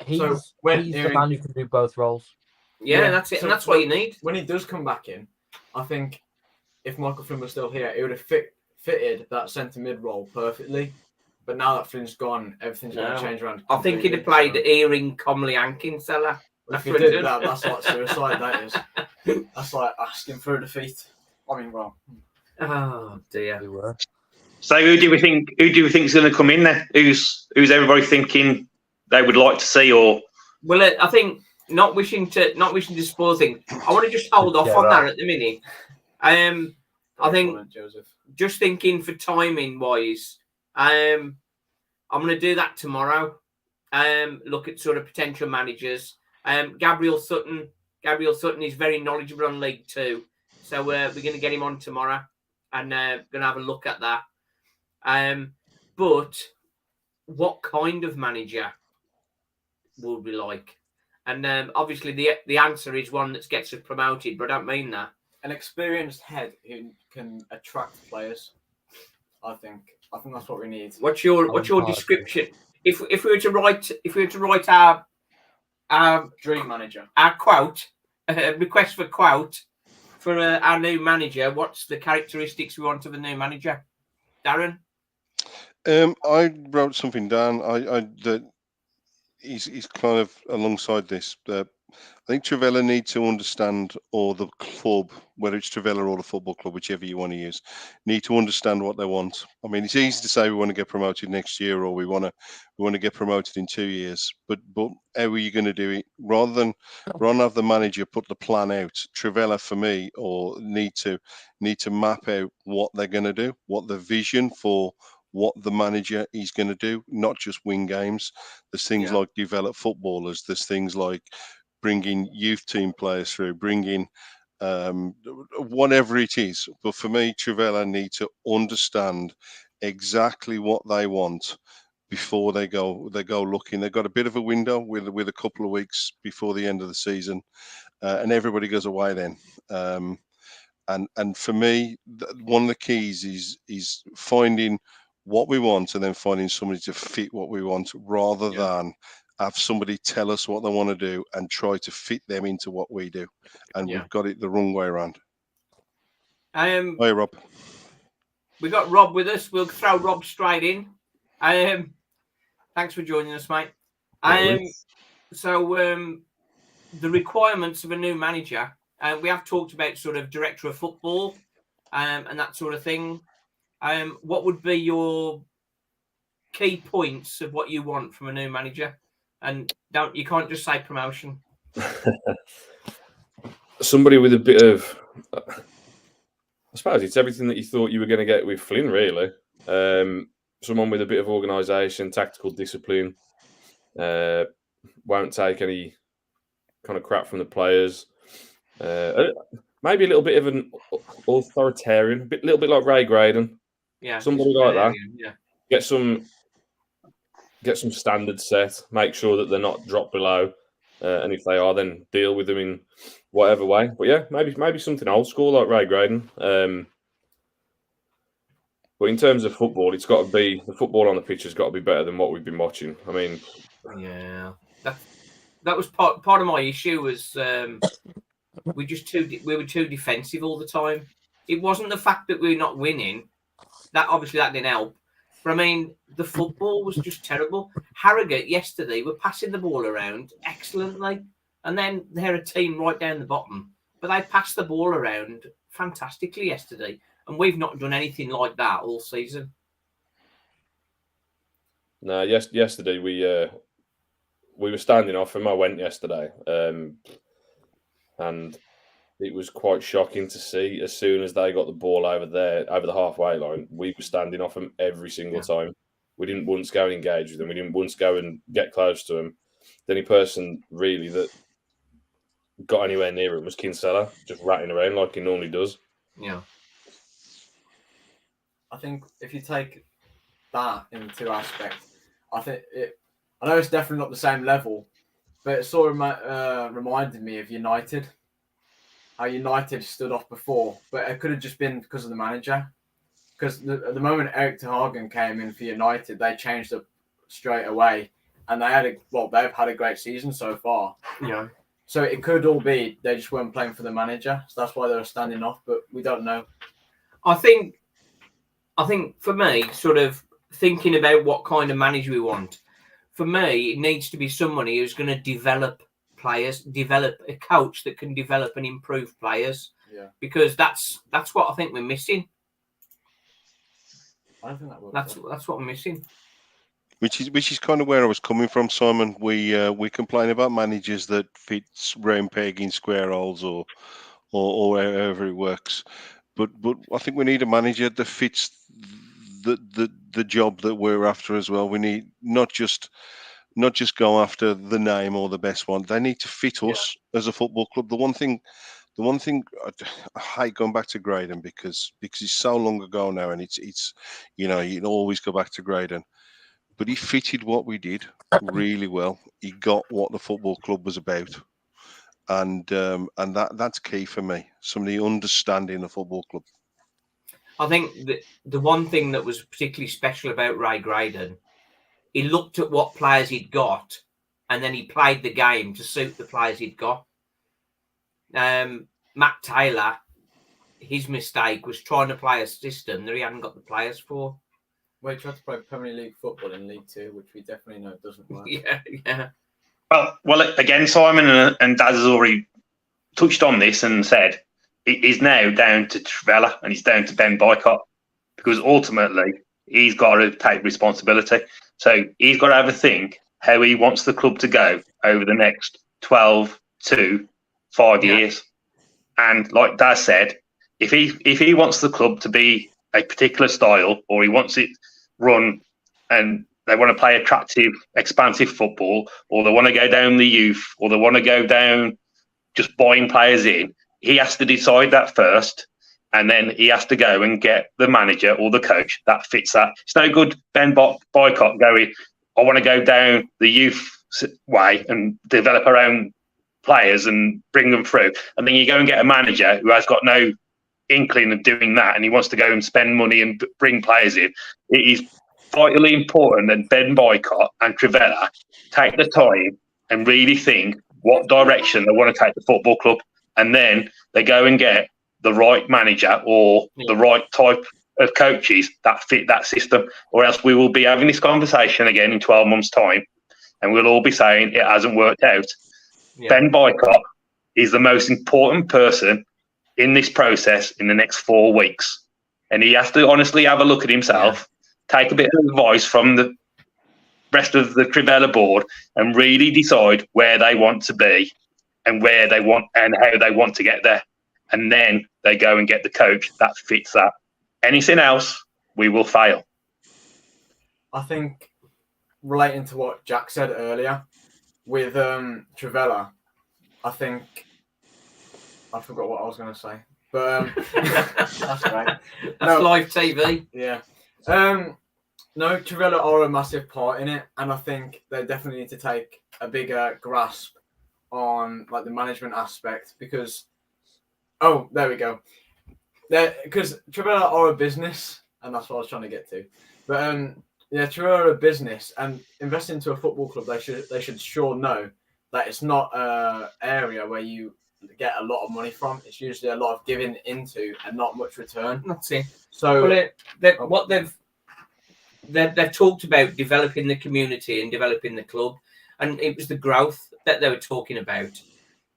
He's the man who can do both roles. Yeah, that's it. So and that's what you need. When he does come back in, I think if Michael Flynn was still here, it would have fitted that centre mid role perfectly. But now that Flynn's gone, everything's going to change around. I think he'd have played Earing, Comley and Kinsella. If he did that, that's like suicide, that is. That's like asking for a defeat. I mean, well. Oh, dear. So who do we think is going to come in there? Who's everybody thinking they would like to see? Or well, I think not wishing to spoil things. I want to just hold off on that at the minute. I think just thinking for timing wise, I'm going to do that tomorrow. Look at sort of potential managers. Gabriel Sutton is very knowledgeable on League 2, so we're going to get him on tomorrow and going to have a look at that. But what kind of manager would we like? And obviously the answer is one that gets us promoted, but I don't mean that. An experienced head who can attract players. I think that's what we need. What's your description? If we were to write our dream manager, our quote, request for quote for our new manager, what's the characteristics we want of a new manager? Darren? I wrote something down. That he's kind of alongside this. I think Trevella needs to understand, or the club, whether it's Trevella or the football club, whichever you want to use, need to understand what they want. I mean, it's easy to say we want to get promoted next year, or we want to get promoted in 2 years. But how are you going to do it? Rather than have the manager put the plan out, Trevella, for me, or need to map out what they're going to do, what the vision for what the manager is going to do, not just win games. There's things like develop footballers. There's things like bringing youth team players through, bringing whatever it is. But for me, Trivela need to understand exactly what they want before they go looking. They've got a bit of a window with a couple of weeks before the end of the season, and everybody goes away then. And for me, one of the keys is finding what we want and then finding somebody to fit what we want, rather than have somebody tell us what they want to do and try to fit them into what we do. And we've got it the wrong way around. Hi, Rob. We got Rob with us. We'll throw Rob straight in. Thanks for joining us, mate. So the requirements of a new manager. We have talked about sort of director of football and that sort of thing. What would be your key points of what you want from a new manager? And you can't just say promotion. Somebody with a bit of, I suppose it's everything that you thought you were going to get with Flynn, really. Someone with a bit of organisation, tactical discipline, won't take any kind of crap from the players. Maybe a little bit of an authoritarian, little bit like Ray Graydon. Yeah, somebody like that. Yeah, get some standards set. Make sure that they're not dropped below, and if they are, then deal with them in whatever way. But yeah, maybe something old school like Ray Graydon. But in terms of football, it's got to be the football on the pitch has got to be better than what we've been watching. I mean, yeah, that was part of my issue was. We were too defensive all the time. It wasn't the fact that we're not winning. That didn't help. But I mean, the football was just terrible. Harrogate yesterday were passing the ball around excellently, and then they're a team right down the bottom. But they passed the ball around fantastically yesterday, and we've not done anything like that all season. No, yesterday we were standing off, and I went yesterday. And it was quite shocking to see as soon as they got the ball over the halfway line, we were standing off them every single time. We didn't once go and engage with them. We didn't once go and get close to them. The only person really that got anywhere near him was Kinsella, just ratting around like he normally does. Yeah. I think if you take that into aspects, I know it's definitely not the same level, but it sort of reminded me of United. How United stood off before, but it could have just been because of the manager. Because at the moment Erik ten Hag came in for United, they changed it straight away, and they've had a great season so far. Yeah. So it could all be they just weren't playing for the manager, so that's why they were standing off. But we don't know. I think for me, sort of thinking about what kind of manager we want. For me, it needs to be somebody who's going to develop players, develop a coach that can develop and improve players. Yeah. Because that's what I think we're missing. I don't think that will. That's what we're missing. Which is kind of where I was coming from, Simon. We complain about managers that fits round peg in square holes or however it works. But I think we need a manager that fits the job that we're after as well. We need not just go after the name or the best one. They need to fit us as a football club. The one thing I hate going back to Graydon because it's so long ago now, and it's you always go back to Graydon. But he fitted what we did really well. He got what the football club was about, and that's key for me. Somebody understanding the football club. I think the one thing that was particularly special about Ray Graydon, he looked at what players he'd got, and then he played the game to suit the players he'd got. Matt Taylor, his mistake was trying to play a system that he hadn't got the players for. Well, he tried to play Premier League football in League Two, which we definitely know doesn't work. Yeah. Well, again, Simon and Daz has already touched on this and said it is now down to Trivela and he's down to Ben Boycott, because ultimately he's got to take responsibility. So he's got to have a think how he wants the club to go over the next 12 to 5 years. And like Daz said, if he wants the club to be a particular style, or he wants it run and they want to play attractive, expansive football, or they want to go down the youth, or they want to go down just buying players in, he has to decide that first. And then he has to go and get the manager or the coach that fits that. It's no good Ben Boycott going, I want to go down the youth way and develop our own players and bring them through. And then you go and get a manager who has got no inkling of doing that and he wants to go and spend money and bring players in. It is vitally important that Ben Boycott and Trivella take the time and really think what direction they want to take the football club. And then they go and get the right manager or the right type of coaches that fit that system, or else we will be having this conversation again in 12 months' time and we'll all be saying it hasn't worked out. Yeah. Ben Boycott is the most important person in this process in the next 4 weeks. And he has to honestly have a look at himself, take a bit of advice from the rest of the Trivella board and really decide where they want to be and where they want and how they want to get there. And then they go and get the coach that fits that. Anything else, we will fail. I think relating to what Jack said earlier with Trivella, I think I forgot what I was going to say, but that's great. That's live TV. Yeah. No, Trivella are a massive part in it, and I think they definitely need to take a bigger grasp on like the management aspect because. Oh, there we go. Because Trivella are a business, and that's what I was trying to get to. But Trivella are a business, and investing into a football club, they should sure know that it's not an area where you get a lot of money from. It's usually a lot of giving into and not much return. That's it. So what they've talked about developing the community and developing the club, and it was the growth that they were talking about.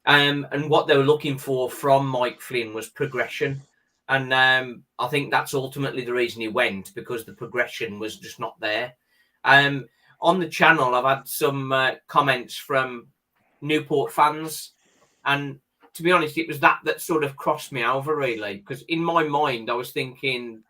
And what they were looking for from Mike Flynn was progression. And I think that's ultimately the reason he went, because the progression was just not there. On the channel, I've had some comments from Newport fans. And to be honest, it was that sort of crossed me over, really. Because in my mind, I was thinking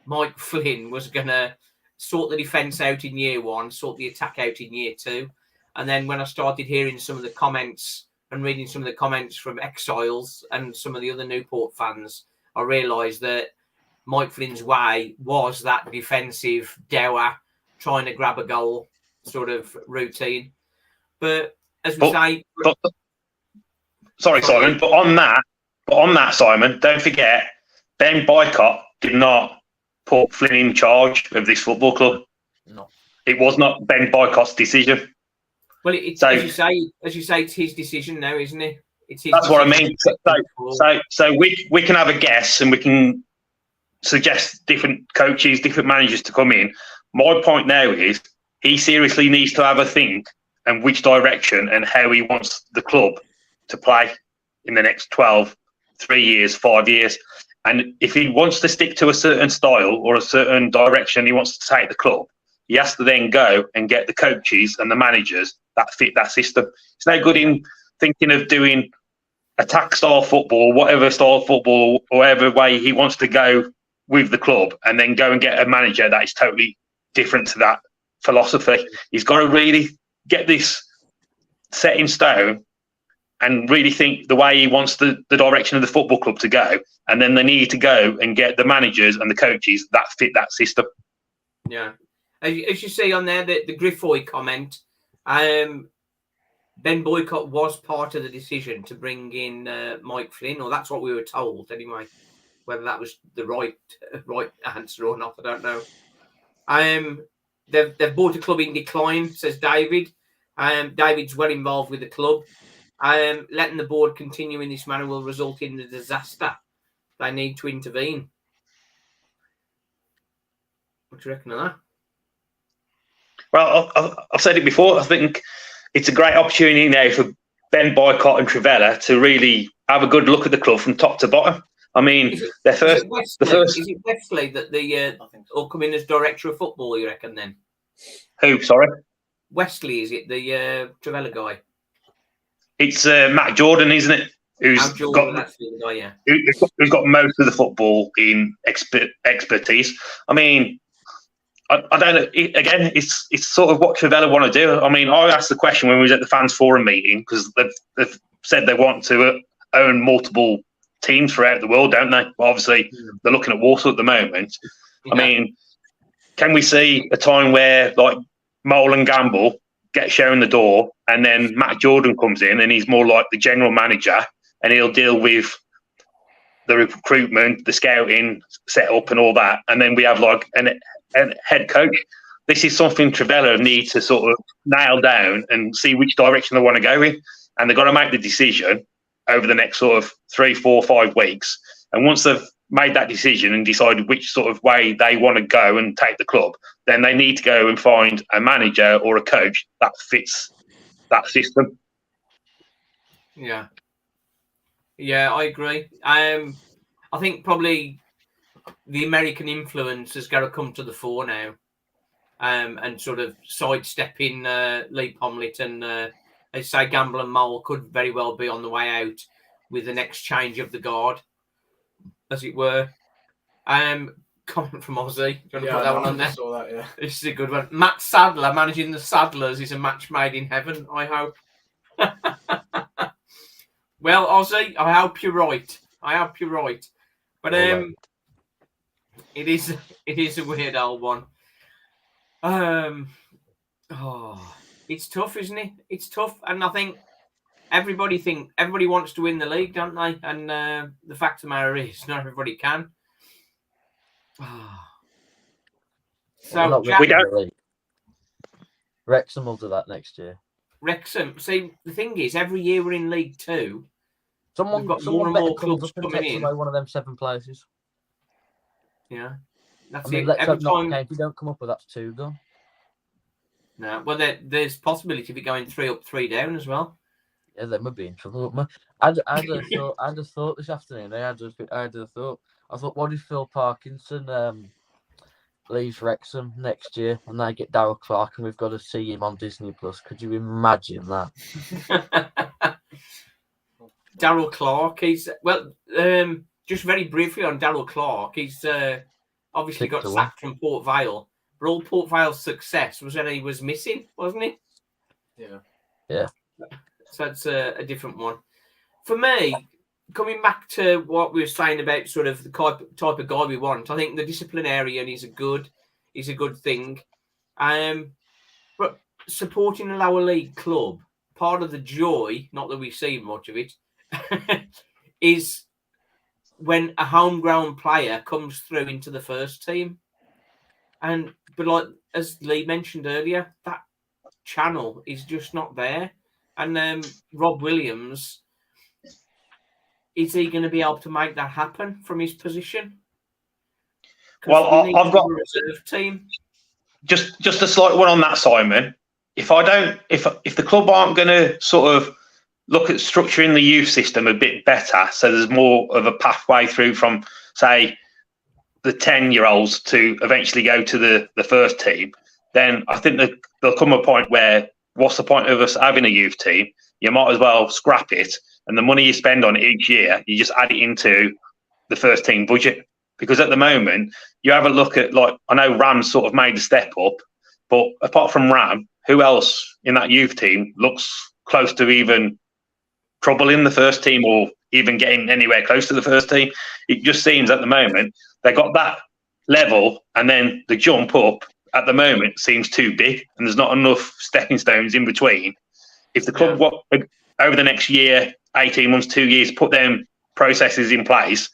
Mike Flynn was going to sort the defence out in year one, sort the attack out in year two. And then when I started hearing some of the comments and reading some of the comments from Exiles and some of the other Newport fans, I realised that Mike Flynn's way was that defensive, dour, trying to grab a goal sort of routine. But as we say... Sorry, Simon, but on that, Simon, don't forget, Ben Boycott did not put Flynn in charge of this football club. No. It was not Ben Boycott's decision. Well, as you say, it's his decision now, isn't it? It's his that's decision. What I mean. So we can have a guess and we can suggest different coaches, different managers to come in. My point now is he seriously needs to have a think and which direction and how he wants the club to play in the next 12, 3 years, 5 years. And if he wants to stick to a certain style or a certain direction he wants to take the club, he has to then go and get the coaches and the managers that fit that system. It's no good in thinking of doing attack style football, whatever style of football, or whatever way he wants to go with the club, and then go and get a manager that is totally different to that philosophy. He's got to really get this set in stone and really think the way he wants the direction of the football club to go. And then they need to go and get the managers and the coaches that fit that system. Yeah. As you see on there, the Griffoy comment, Ben Boycott was part of the decision to bring in Mike Flynn, or that's what we were told anyway. Whether that was the right answer or not, I don't know. They've bought a club in decline, says David. David's well involved with the club. Letting the board continue in this manner will result in the disaster. They need to intervene. What do you reckon of that? Well, I've said it before. I think it's a great opportunity now for Ben Boycott and Trivella to really have a good look at the club from top to bottom. I mean, is it Wesley that will come in as director of football, you reckon, then? Who, sorry? Wesley, is it the Trivella guy? It's Matt Jordan, isn't it? Who's got most of the football in expertise. I mean, I don't know. Again, it's sort of what Trivella want to do. I mean, I asked the question when we was at the fans forum meeting because they've said they want to own multiple teams throughout the world, don't they? Well, obviously, they're looking at Walsall at the moment. Yeah. I mean, can we see a time where like Mole and Gamble get shown the door, and then Matt Jordan comes in and he's more like the general manager, and he'll deal with the recruitment, the scouting, setup, and all that, and then we have like an head coach. This is something Trivella need to sort of nail down and see which direction they want to go in, and they've got to make the decision over the next sort of 3, 4, 5 weeks. And once they've made that decision and decided which sort of way they want to go and take the club, then they need to go and find a manager or a coach that fits that system. Yeah, I agree. I think probably the American influence has got to come to the fore now, and sort of sidestepping Lee Pomlet and as say Gamble and Mole could very well be on the way out with the next change of the guard, as it were. Comment from Ozzy. Do you want to put that one on there? Saw that, yeah. This is a good one. Matt Sadler managing the Sadlers is a match made in heaven, I hope. Well, Ozzy, I hope you're right. But it is a weird old one. It's tough, isn't it? It's tough, and I think everybody wants to win the league, don't they? And the fact of the matter is, not everybody can. So we don't. Wrexham will do that next year. Wrexham. See, the thing is, every year we're in League Two. Someone more clubs coming in. One of them 7 places. Yeah, that's it. Every time if you don't come up with that's 2 gone. No, well, there's possibility of it going 3 up, 3 down as well. Yeah, they would be in trouble. I had a thought this afternoon. I thought, what if Phil Parkinson leaves Wrexham next year and they get Darryl Clark and we've got to see him on Disney Plus? Could you imagine that? Darryl Clark, he's just very briefly on Darryl Clark. He's obviously got sacked from Port Vale. But all Port Vale's success was when he was missing, wasn't he? Yeah. So that's a different one. For me, coming back to what we were saying about sort of the type of guy we want, I think the disciplinarian is a good thing. But supporting a lower league club, part of the joy, not that we've seen much of it, is when a homegrown player comes through into the first team. But like as Lee mentioned earlier, that channel is just not there. And Rob Williams, is he going to be able to make that happen from his position? Well, I've got a reserve team. Just a slight one on that, Simon. If the club aren't going to sort of look at structuring the youth system a bit better, so there's more of a pathway through from, say, the 10-year-olds to eventually go to the first team, then I think that there'll come a point where what's the point of us having a youth team? You might as well scrap it, and the money you spend on it each year, you just add it into the first team budget. Because at the moment, you have a look at, like, I know Ram sort of made a step up, but apart from Ram, who else in that youth team looks close to even troubling the first team or even getting anywhere close to the first team? It just seems at the moment they got that level, and then the jump up at the moment seems too big, and there's not enough stepping stones in between. If the club over the next year, 18 months, 2 years, put them processes in place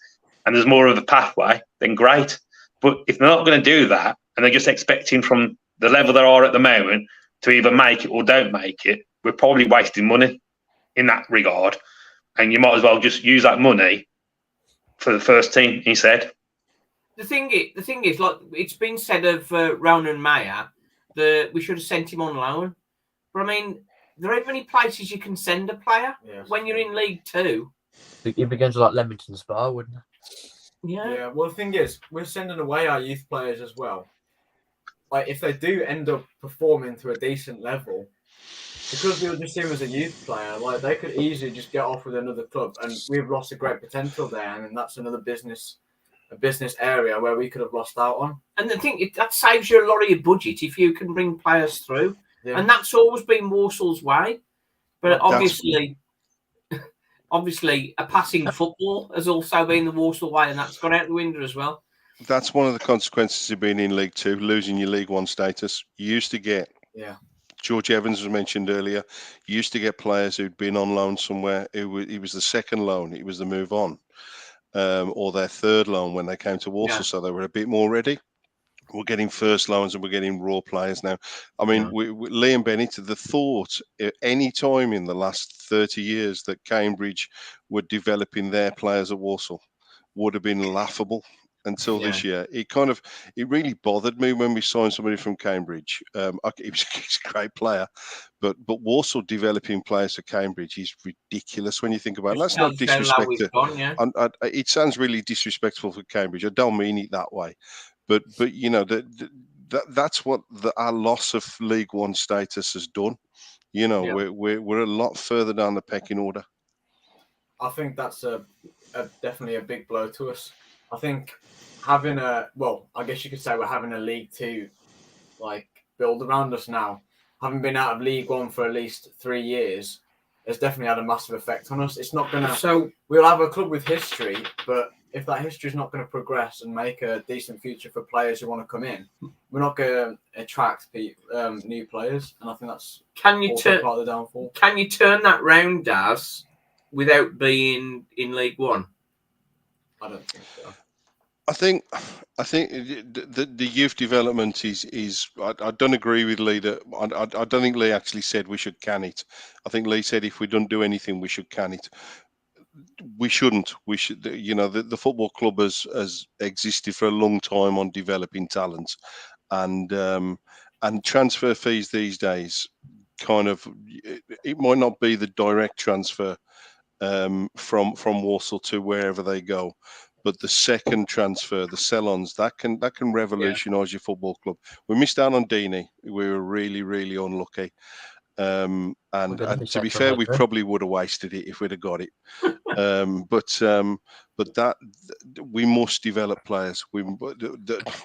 and there's more of a pathway, then great. But if they're not going to do that and they're just expecting from the level they are at the moment to either make it or don't make it, we're probably wasting money in that regard. And you might as well just use that money for the first team instead. The thing is, like it's been said of Ronan Mayer, that we should have sent him on loan. But I mean, there ain't many places you can send a player when you're in League Two. It begins like Leamington Spa, wouldn't it? Yeah. Well, the thing is, we're sending away our youth players as well. Like, if they do end up performing to a decent level, because we'll just see them as a youth player, like they could easily just get off with another club, and we've lost a great potential there, and then that's another business a business area where we could have lost out on. And the thing, that saves you a lot of your budget if you can bring players through. Yeah. And that's always been Walsall's way. But obviously, a passing football has also been the Walsall way, and that's gone out the window as well. That's one of the consequences of being in League Two, losing your League One status. You used to get, George Evans was mentioned earlier, you used to get players who'd been on loan somewhere. It was the second loan, it was the move on, or their third loan when they came to Walsall, so they were a bit more ready. We're getting first loans and we're getting raw players now. I mean, Liam Bennett, the thought any time in the last 30 years that Cambridge were developing their players at Walsall would have been laughable until this year. It really bothered me when we signed somebody from Cambridge. He's a great player, but Walsall developing players for Cambridge is ridiculous when you think about it. That's not disrespect. It sounds really disrespectful for Cambridge. I don't mean it that way. But you know, that's what our loss of League One status has done. You know, we're a lot further down the pecking order. I think that's definitely a big blow to us. I think having I guess you could say we're having a League Two build around us now. Having been out of League One for at least 3 years, has definitely had a massive effect on us. It's not gonna. So we'll have a club with history, but if that history is not going to progress and make a decent future for players who want to come in, we're not going to attract new players. And I think that's part of the downfall. Can you turn that round, Daz, without being in League One? I don't think so. I think the youth development is. I don't agree with Lee that. I don't think Lee actually said we should can it. I think Lee said if we don't do anything, we should can it. We shouldn't. We should. You know, the football club has existed for a long time on developing talent, and transfer fees these days it might not be the direct transfer from Walsall to wherever they go, but the second transfer, the sell-ons, that can revolutionise your football club. We missed out on Deeney. We were really, really unlucky. And to be fair, we probably would have wasted it if we'd have got it. But that we must develop players.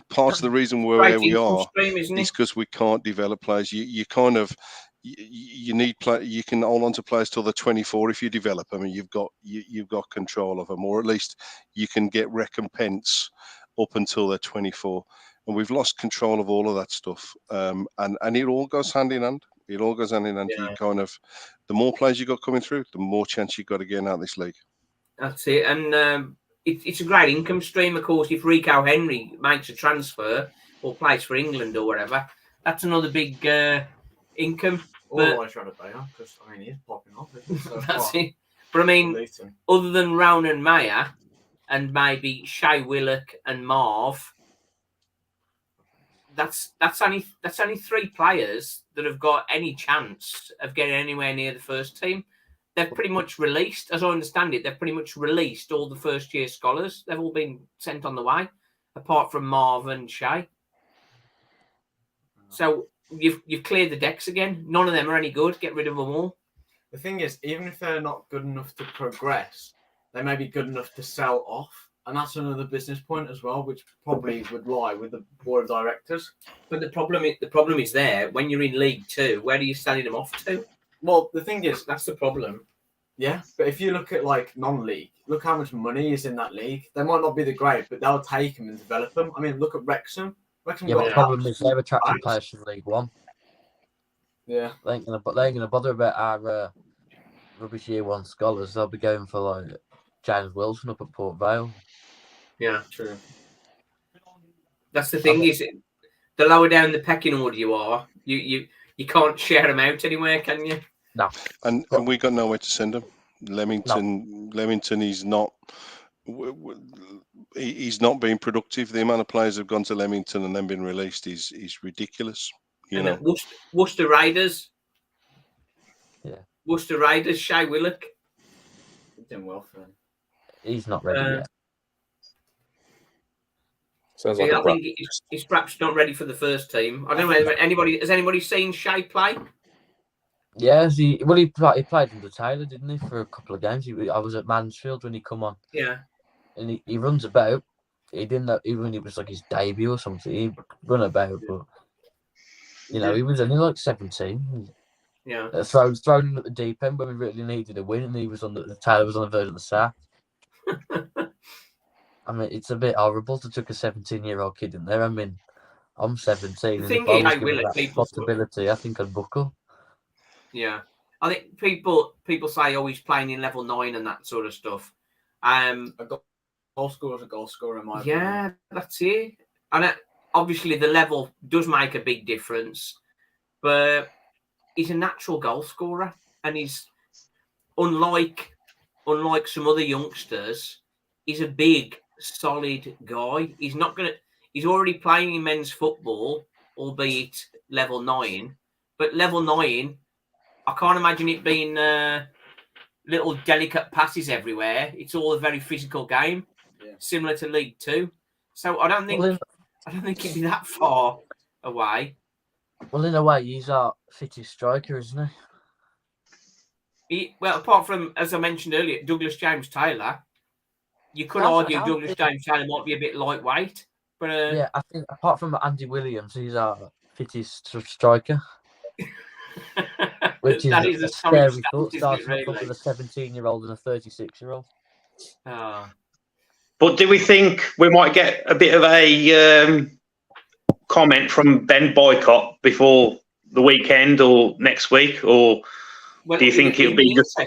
Part of the reason we're where we are is because we can't develop players. You need play. You can hold on to players till they're 24 if you develop them, and you've got control of them, or at least you can get recompense up until they're 24. And we've lost control of all of that stuff. And it all goes hand in hand. It all goes hand in hand. You the more players you got coming through, the more chance you got of getting out of this league. That's it. And it's a great income stream, of course. If Rico Henry makes a transfer or plays for England or whatever, that's another big income. Otherwise, trying to pay off because he's popping off. So that's it. But I mean, other than Ronan Mayer and maybe Shay Willock and Marv. That's only 3 players that have got any chance of getting anywhere near the first team. They've pretty much released, as I understand it, they've pretty much released all the first year scholars. They've all been sent on the way, apart from Marv and Shay. So you've cleared the decks again. None of them are any good. Get rid of them all. The thing is, even if they're not good enough to progress, they may be good enough to sell off. And that's another business point as well, which probably would lie with the board of directors. But the problem is there when you're in League Two. Where are you selling them off to? Well, the thing is, that's the problem. Yeah, but if you look at non-league, look how much money is in that league. They might not be the great, but they'll take them and develop them. I mean, look at Wrexham. But the problem is they're attracting players from League One. Yeah, they ain't gonna bother about our rubbish Year One scholars. They'll be going for James Wilson up at Port Vale. Yeah, true. That's the thing, is it? The lower down the pecking order you are, you can't share them out anywhere, can you? No. And we got nowhere to send them. Leamington is not. He's not being productive. The amount of players have gone to Leamington and then been released is ridiculous. You know, Worcester Raiders. Yeah. Worcester Raiders. Shay Willock. He's doing well for him. He's not ready yet. Sounds like I think he's perhaps not ready for the first team. I don't know. Has anybody seen Shay play? Yeah, he played under Taylor, didn't he, for a couple of games? I was at Mansfield when he come on. Yeah. And he runs about. he didn't know, even it was like his debut or something. He run about, but you know, he was only like 17. Yeah. Thrown in at the deep end when we really needed a win, and he was on the tail was on the verge of the sack. I mean, it's a bit horrible to chuck a 17-year-old kid in there. I mean, I'm 17, and if I was given that possibility, I think I'd buckle. Yeah, I think people say, oh, he's playing in level 9 and that sort of stuff. A goal scorer is a goal scorer, in my opinion. Yeah, that's it. And obviously, the level does make a big difference, but he's a natural goal scorer, and he's unlike some other youngsters. He's a big, solid guy. He's not gonna. He's already playing in men's football, albeit level 9. But level 9, I can't imagine it being little delicate passes everywhere. It's all a very physical game, similar to League 2. So I don't think it'd be that far away. Well, in a way, he's our fittest striker, isn't he? Well, apart from, as I mentioned earlier, Douglas James Taylor, you could argue Douglas James Taylor might be a bit lightweight. But yeah, I think apart from Andy Williams, he's our fittest striker. Which is a scary thought, starting really? With a 17-year-old and a 36-year-old. But do we think we might get a bit of a comment from Ben Boycott before the weekend or next week, or do you think it'll be just?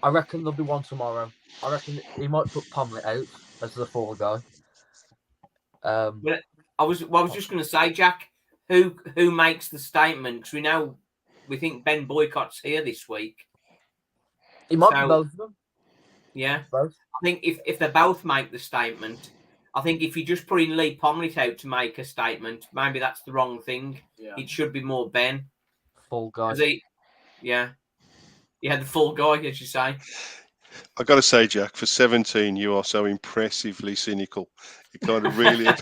I reckon there'll be one tomorrow. I reckon he might put Pomlett out as the fall guy. But I was just going to say, Jack, who makes the statement? Because we think Ben Boycott's here this week. It might be both of them. Yeah, both. I think if they both make the statement, I think if you just put in Lee Pomlett out to make a statement, maybe that's the wrong thing. Yeah. It should be more Ben. Full guy. The full guy, as you say. I got to say, Jack, for 17, you are so impressively cynical. It kind of really, it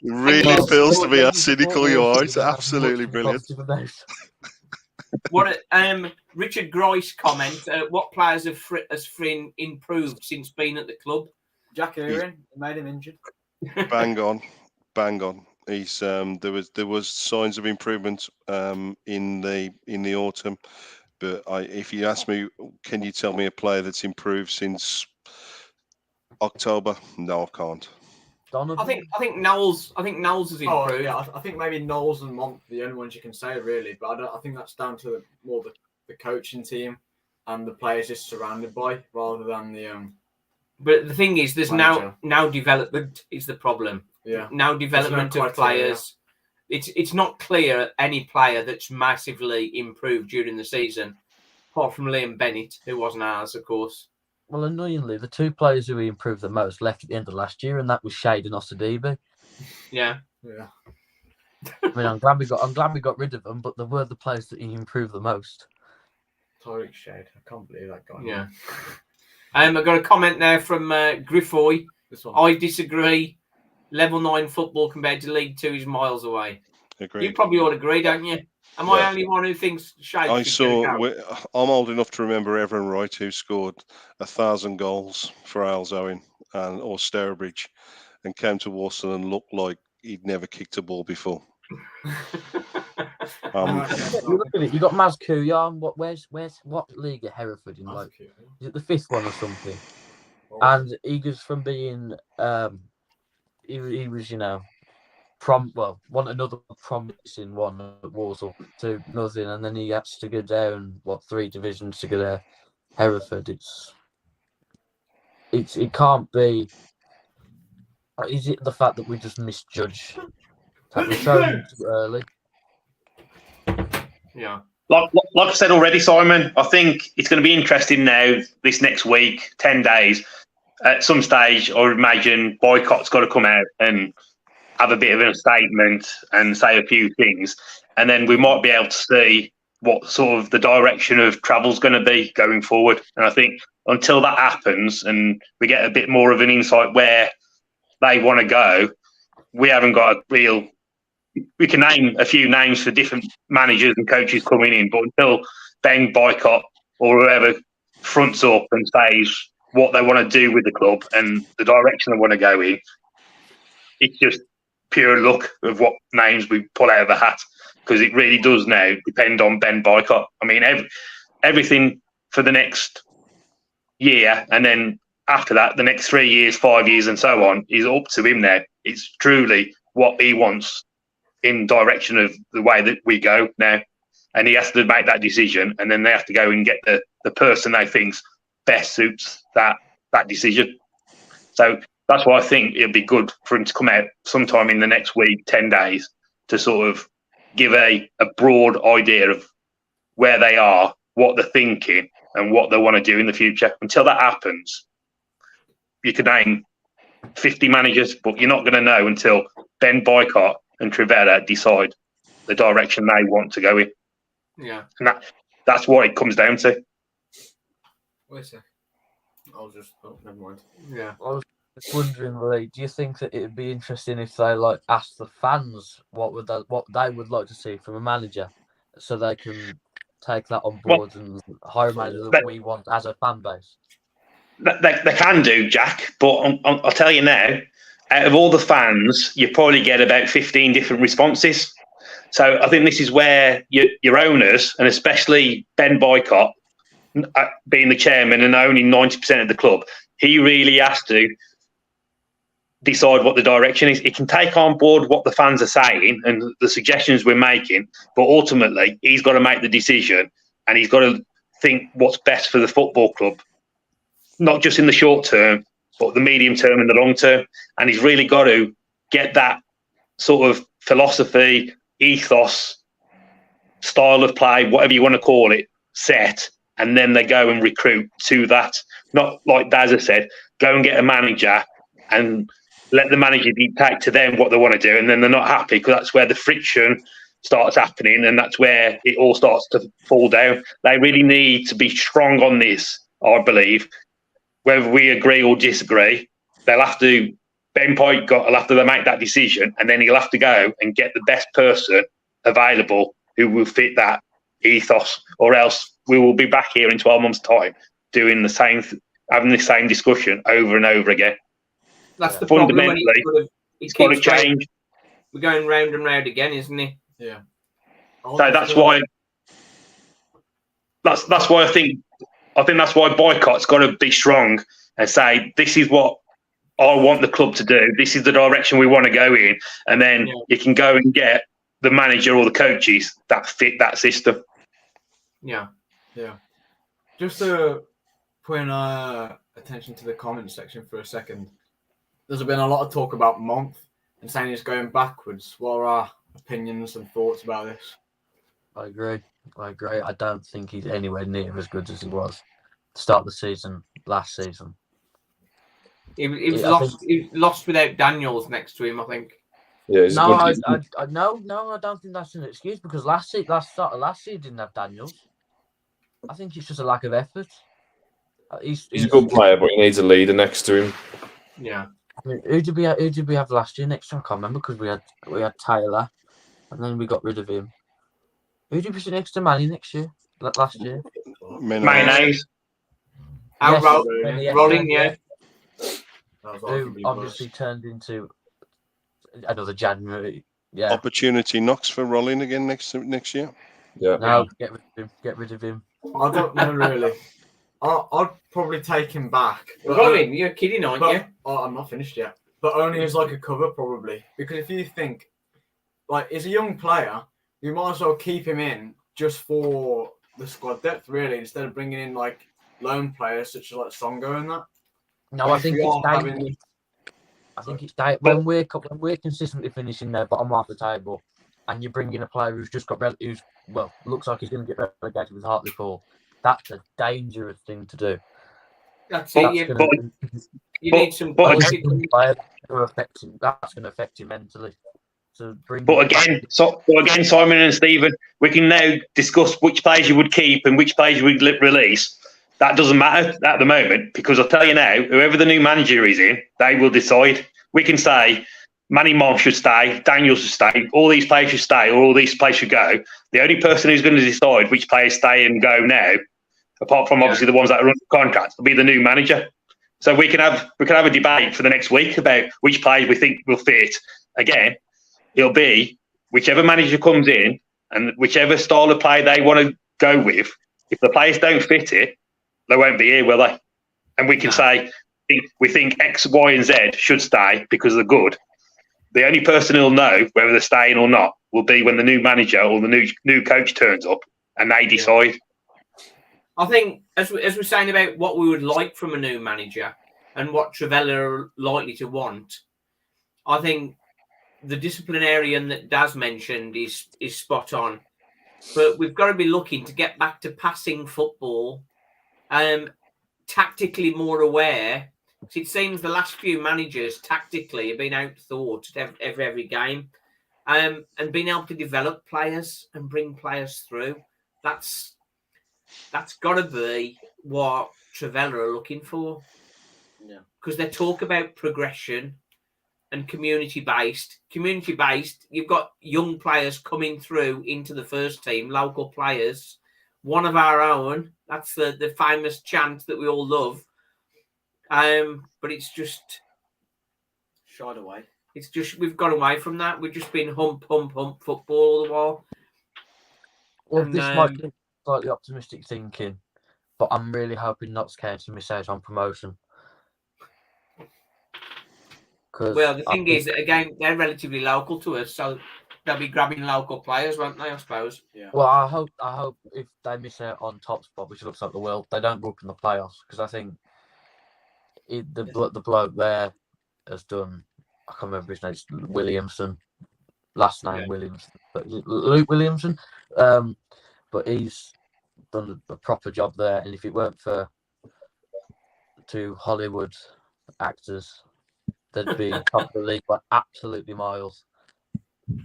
really feels to me how cynical you are. It's absolutely brilliant. What Richard Grice comment? What players has Flynn improved since being at the club? Jack Aaron made him injured. Bang on. He's there was signs of improvement in the autumn. But if you ask me, can you tell me a player that's improved since October? No, I can't. I think Knowles has improved. Oh, yeah, I think maybe Knowles and Mont are the only ones you can say really. But I think that's down to more the coaching team and the players it's surrounded by, rather than the. But the thing is, there's now development is the problem. Yeah. Now development of players. It's not clear any player that's massively improved during the season, apart from Liam Bennett, who wasn't ours, of course. Well, annoyingly, the two players who improved the most left at the end of last year, and that was Shade and Osadibe. Yeah. I mean, I'm glad we got rid of them, but they were the players that he improved the most. Tariq Shade, I can't believe that guy. Yeah. I've got a comment there from Griffoy. This one. I disagree. Level 9 football compared to League 2 is miles away. Agreed. You probably all agree, don't you? Am I only one who thinks Shade? I'm old enough to remember Everton Wright, who scored 1,000 goals for Alzoin or Stourbridge, and came to Walsall and looked like he'd never kicked a ball before. You look at it. You got Maz Kuyan. What league are Hereford in? Like, is it the 5th one or something? And he goes from being he was, another promising one at Walsall to nothing, and then he has to go down 3 divisions to go there. Hereford, it can't be. Is it the fact that we just misjudge? That we're throwing too early. Yeah. Like I said already, Simon, I think it's going to be interesting now. This next week, 10 days. At some stage, I would imagine Boycott's got to come out and have a bit of a statement and say a few things. And then we might be able to see what sort of the direction of travel's going to be going forward. And I think until that happens and we get a bit more of an insight where they want to go, we haven't got a real... We can name a few names for different managers and coaches coming in, but until Ben Boycott or whoever fronts up and says what they want to do with the club and the direction they want to go in. It's just pure luck of what names we pull out of a hat, because it really does now depend on Ben Boycott. I mean, everything for the next year, and then after that, the next 3 years, 5 years, and so on, is up to him now. It's truly what he wants in direction of the way that we go now. And he has to make that decision, and then they have to go and get the person they think's best suits that decision. So that's why I think it'd be good for him to come out sometime in the next week, 10 days, to sort of give a broad idea of where they are, what they're thinking, and what they want to do in the future. Until that happens, you could name 50 managers, but you're not going to know until Ben Boycott and Trivera decide the direction they want to go in. Yeah. And that's what it comes down to. Wait a sec. Never mind. Yeah. I was just wondering, Lee, do you think that it'd be interesting if they asked the fans what they would like to see from a manager, so they can take that on board and hire a manager that we want as a fan base? They can do, Jack, but I'll tell you now, out of all the fans, you probably get about 15 different responses. So I think this is where your owners, and especially Ben Boycott, being the chairman and owning 90% of the club, he really has to decide what the direction is. He can take on board what the fans are saying and the suggestions we're making, but ultimately he's got to make the decision, and he's got to think what's best for the football club, not just in the short term, but the medium term and the long term. And he's really got to get that sort of philosophy, ethos, style of play, whatever you want to call it, set, and then they go and recruit to that. Not like Daz has said, go and get a manager and let the manager dictate to them what they want to do, and then they're not happy, because that's where the friction starts happening, and that's where it all starts to fall down. They really need to be strong on this, I believe. Whether we agree or disagree, Ben Boycott will have to make that decision, and then he'll have to go and get the best person available who will fit that ethos, or else we will be back here in 12 months' time doing the same, having the same discussion over and over again. That's the fundamentally, problem. it's got to change. We're going round and round again, isn't it? Yeah. So that's why I think that's why Boycott's got to be strong and say, this is what I want the club to do. This is the direction we want to go in. And then you can go and get the manager or the coaches that fit that system. Yeah. Yeah. Just to put attention to the comment section for a second, there's been a lot of talk about Month and saying he's going backwards. What are our opinions and thoughts about this? I agree. I don't think he's anywhere near as good as he was to start the season last season. He was lost without Daniels next to him, I think. Yeah, no, I don't think that's an excuse, because last start of last season didn't have Daniels. I think it's just a lack of effort. He's a good player, but he needs a leader next to him. Yeah. I mean, who did we have last year? Next time I can't remember, because we had Taylor, and then we got rid of him. Who did we sit next to Manny next year? Last year? Mayonnaise. Rolling, yeah. Who obviously turned into another January. Yeah. Opportunity knocks for Rolling again next year. Yeah. No, get rid of him. I don't know really. I'd probably take him back. Rolling, you're kidding, aren't you? I'm not finished yet. But only as like a cover, probably. Because if you think, he's a young player, you might as well keep him in just for the squad depth, really, instead of bringing in loan players such as Songo and that. No, I think it's when we're consistently finishing there bottom half of the table, and you bring in a player who's just got looks like he's going to get relegated with Hartlepool. That's a dangerous thing to do. That's it. You need some. That's going to affect you mentally. But again, Simon and Stephen, we can now discuss which players you would keep and which players you would release. That doesn't matter at the moment, because I'll tell you now, whoever the new manager is in, they will decide. We can say Manny Moss should stay, Daniels should stay, all these players should stay, or all these players should go. The only person who's going to decide which players stay and go now, apart from obviously the ones that are under contract, will be the new manager. So we can have a debate for the next week about which players we think will fit. Again, it'll be whichever manager comes in and whichever style of play they want to go with. If the players don't fit it, they won't be here, will they? And we can say we think X, Y, and Z should stay because they're good. The only person who'll know whether they're staying or not will be when the new manager or the new coach turns up and they decide. I think, as we're saying about what we would like from a new manager and what Travella are likely to want, I think the disciplinarian that Daz mentioned is spot on. But we've got to be looking to get back to passing football, tactically more aware. It seems the last few managers tactically have been outthought at every game, and being able to develop players and bring players through. That's got to be what Travella are looking for. Yeah, because they talk about progression and community-based. Community-based, you've got young players coming through into the first team, local players. One of our own. That's the famous chant that we all love. But it's just shied away. It's just we've got away from that. We've just been hump football all the while. Well, this might be slightly optimistic thinking, but I'm really hoping Notts County miss out on promotion. Well, the thing is that, again, they're relatively local to us, so they'll be grabbing local players, won't they, I suppose? Yeah. Well, I hope if they miss out on top spot, which looks like the world, they don't go up in the playoffs, because I think the bloke there has done, I can't remember his name, it's Williamson, last name Williamson, but Luke Williamson, but he's done a proper job there, and if it weren't for two Hollywood actors, they'd be top of the league by absolutely miles.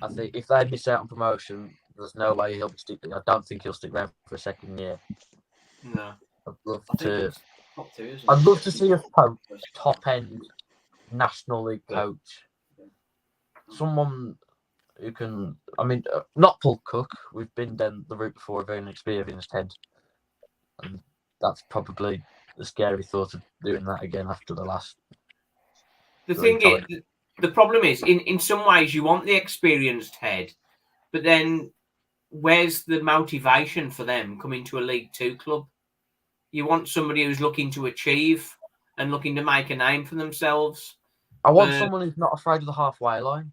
I think if they miss out on promotion, there's no way he'll stick. I don't think he'll stick around for a second year. No, I'd love Top two, isn't it? I'd love to see a top end National League coach, someone who can. I mean, not Paul Cook. We've been down the route before, a very inexperienced head, and that's probably the scary thought of doing that again after the last. The thing is, the problem is, in some ways, you want the experienced head, but then where's the motivation for them coming to a League Two club? You want somebody who's looking to achieve and looking to make a name for themselves. I want someone who's not afraid of the halfway line.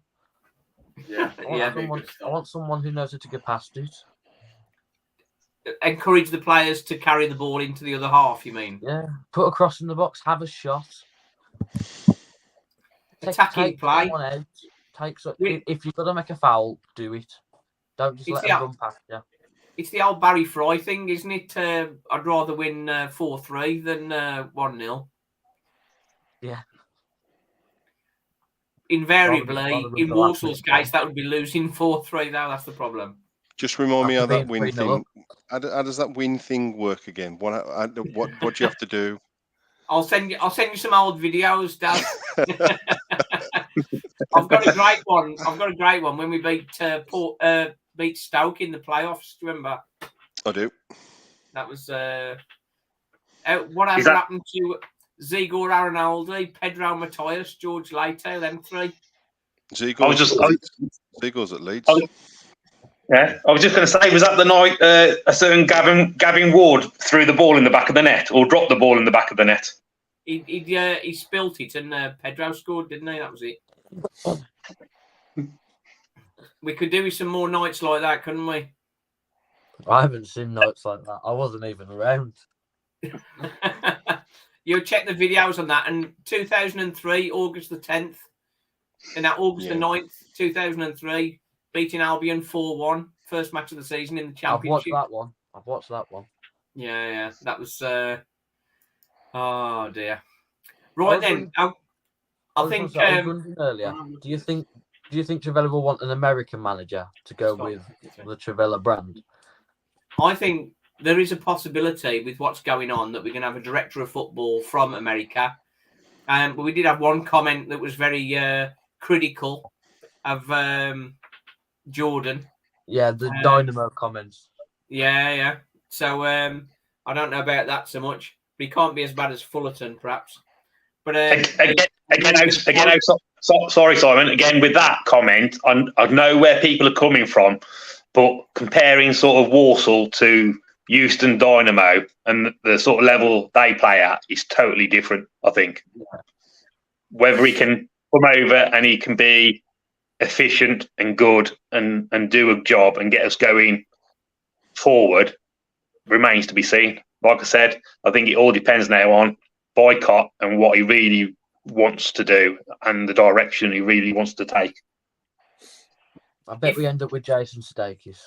Yeah, I want someone who knows how to get past it. Encourage the players to carry the ball into the other half, you mean? Yeah, put a cross in the box, have a shot. Attacking play. If you've got to make a foul, do it. Don't just let them run past you. It's the old Barry Fry thing, isn't it? I'd rather win 4-3 than 1-0. Yeah. Invariably, in Walsall's case, that would be losing 4-3, though. That's the problem. Just remind me how that win thing. How does that win thing work again? What do you have to do? I'll send you some old videos, Dad. I've got a great one when we beat Stoke in the playoffs. Do you remember? I do. That was whatever happened to Zigor Arinaldi, Pedro Matthias, George Lato, them three. Zigor's at Leeds. I was just going to say, was that the night a certain Gavin Ward threw the ball in the back of the net or dropped the ball in the back of the net? He spilt it and Pedro scored, didn't he? That was it. We could do with some more nights like that, couldn't we? I haven't seen nights like that. I wasn't even around. You'll check the videos on that. And 2003, August the 10th, and that August the 9th, 2003, beating Albion 4-1, first match of the season in the Championship. I've watched that one. Yeah. That was... oh, dear. Right then, I think... earlier, do you think Travella will want an American manager to go with the Travella brand? I think there is a possibility with what's going on that we're going to have a director of football from America. But we did have one comment that was very critical of Jordan. Yeah, the Dynamo comments. Yeah. So I don't know about that so much. But he can't be as bad as Fullerton, perhaps. But sorry, Simon. Again, with that comment, I know where people are coming from, but comparing sort of Walsall to Euston Dynamo and the sort of level they play at is totally different, I think. Whether he can come over and he can be efficient and good and do a job and get us going forward remains to be seen. Like I said, I think it all depends now on Boycott and what he really wants to do and the direction he really wants to take. I bet we end up with Jason Sudeikis.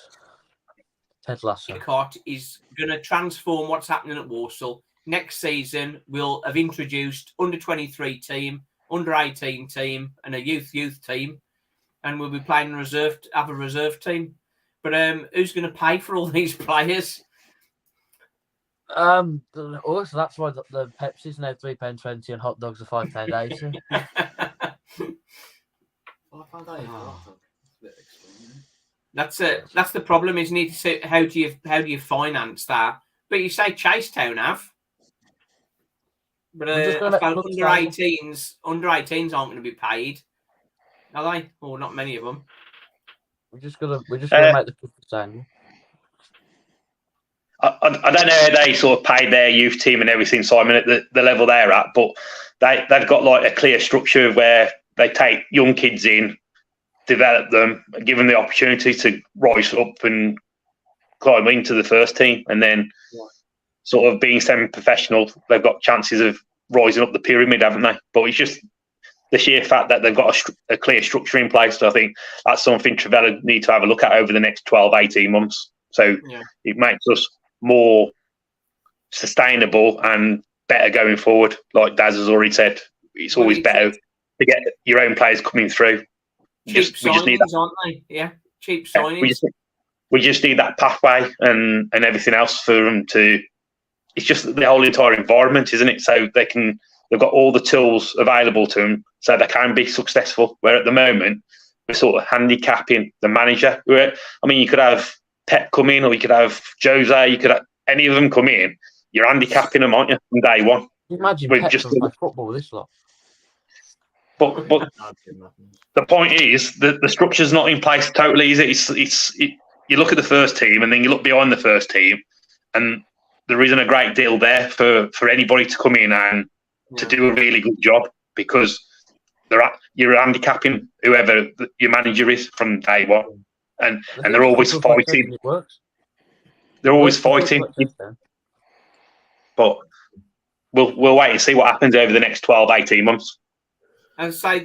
Ted Lasso. Boycott is going to transform what's happening at Walsall. Next season, we'll have introduced under-23 team, under-18 team, and a youth team, and we'll be playing have a reserve team. But who's going to pay for all these players? Also, that's why the Pepsi's now £3.20 and hot dogs are £5.80. That's the problem, isn't it? So how do you finance that? But you say Chasetown have, but under-18s aren't going to be paid, are they? Or not many of them. We're just gonna make the stand. I don't know how they sort of pay their youth team and everything, Simon, at the level they're at, but they've got like a clear structure where they take young kids in, develop them, give them the opportunity to rise up and climb into the first team, and then sort of being semi-professional, they've got chances of rising up the pyramid, haven't they? But it's just the sheer fact that they've got a clear structure in place. So I think that's something Trevella need to have a look at over the next 12, 18 months. So it makes us more sustainable and better going forward. Like Daz has already said, it's always better to get your own players coming through. Cheap signings, aren't they? Yeah, cheap signings. We just need that pathway and everything else for them to. It's just the whole entire environment, isn't it? So they've got all the tools available to them, so they can be successful. Where at the moment we're sort of handicapping the manager. You could have Pep come in, or you could have Jose. You could have any of them come in. You're handicapping them, aren't you, from day one? Imagine Pep just play football with this lot. But the point is that the structure's not in place totally, is it? You look at the first team and then you look behind the first team, and there isn't a great deal there for anybody to come in and to do a really good job, because you're handicapping whoever your manager is from day one, and they're always fighting. They're always fighting. But we'll wait and see what happens over the next 12, 18 months. And say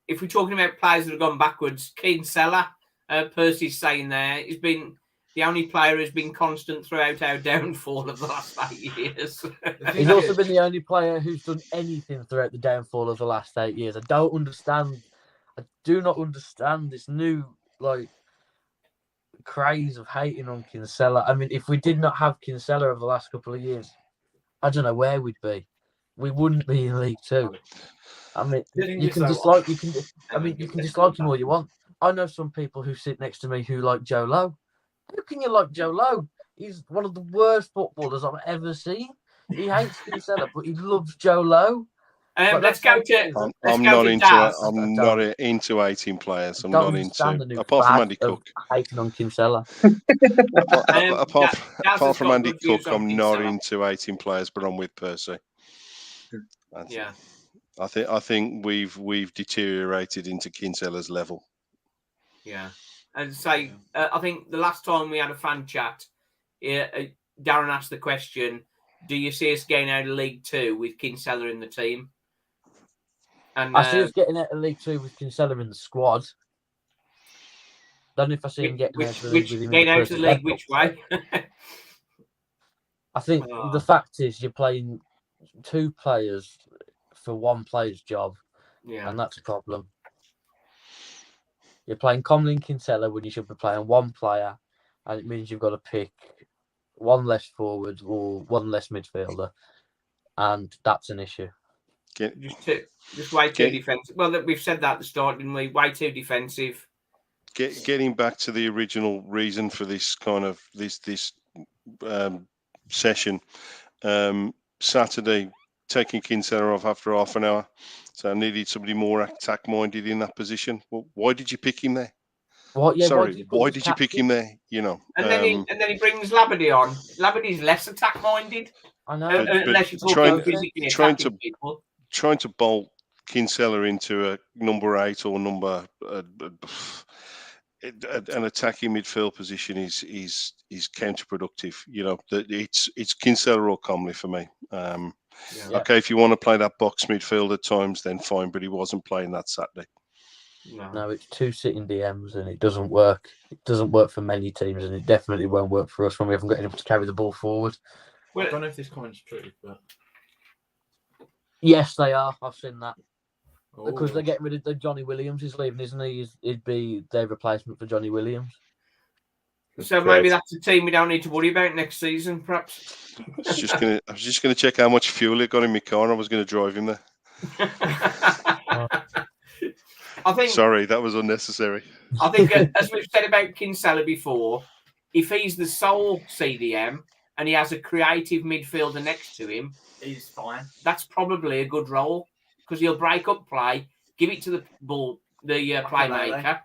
if we're talking about players that have gone backwards, Kinsella, Percy's saying there, he's been the only player who's been constant throughout our downfall of the last 8 years. He's also been the only player who's done anything throughout the downfall of the last 8 years. I do not understand this new craze of hating on Kinsella. I mean, if we did not have Kinsella over the last couple of years, I don't know where we'd be. We wouldn't be in League Two. I mean, you can dislike him all you want. I know some people who sit next to me who like Joe Lowe. How can you like Joe Lowe? He's one of the worst footballers I've ever seen. He hates Kinsella, but he loves Joe Lowe. Let's go to. I'm not into 18 players. I'm not into, apart from Andy Cook. Hating on Kinsella. apart from Andy Cook, I'm not into 18 players, but I'm with Percy. I think we've deteriorated into Kinsella's level. Yeah, and say I think the last time we had a fan chat, Darren asked the question: do you see us getting out of League Two with Kinsella in the team? And I see us getting out of League Two with Kinsella in the squad. Don't know if I see him getting out of the league with him. Getting out of the league, which way? I think the fact is you're playing two players for one player's job, and that's a problem. You're playing Comlin Kinsella when you should be playing one player, and it means you've got to pick one less forward or one less midfielder, and that's an issue. Just way too defensive. Well, we've said that at the start, didn't we? Way too defensive. Getting back to the original reason for this kind of this session, Saturday taking Kinsella off after half an hour. So I needed somebody more attack-minded in that position. Well, why did you pick him there? What? Yeah, Sorry, why did you pick him there? You know, and then he brings Labadie on. Labadie's less attack-minded. I know. Unless you're talking physically attacking people. Trying to bolt Kinsella into a number 8 or number an attacking midfield position is counterproductive. You know, it's Kinsella or Comley for me. Okay, if you want to play that box midfield at times, then fine. But he wasn't playing that Saturday. No, it's 2 sitting DMs, and it doesn't work. It doesn't work for many teams, and it definitely won't work for us when we haven't got anyone to carry the ball forward. Well, I don't know if this comment's true, but yes, they are. I've seen that. Because they're getting rid of Johnny Williams. He's leaving, isn't he? He'd be their replacement for Johnny Williams. So maybe that's a team we don't need to worry about next season, perhaps. I was just gonna check how much fuel it got in my car, and I was going to drive him there. Sorry, that was unnecessary. I think, as we've said about Kinsella before, if he's the sole CDM and he has a creative midfielder next to him, he's fine. That's probably a good role because he'll break up play, give it to the playmaker,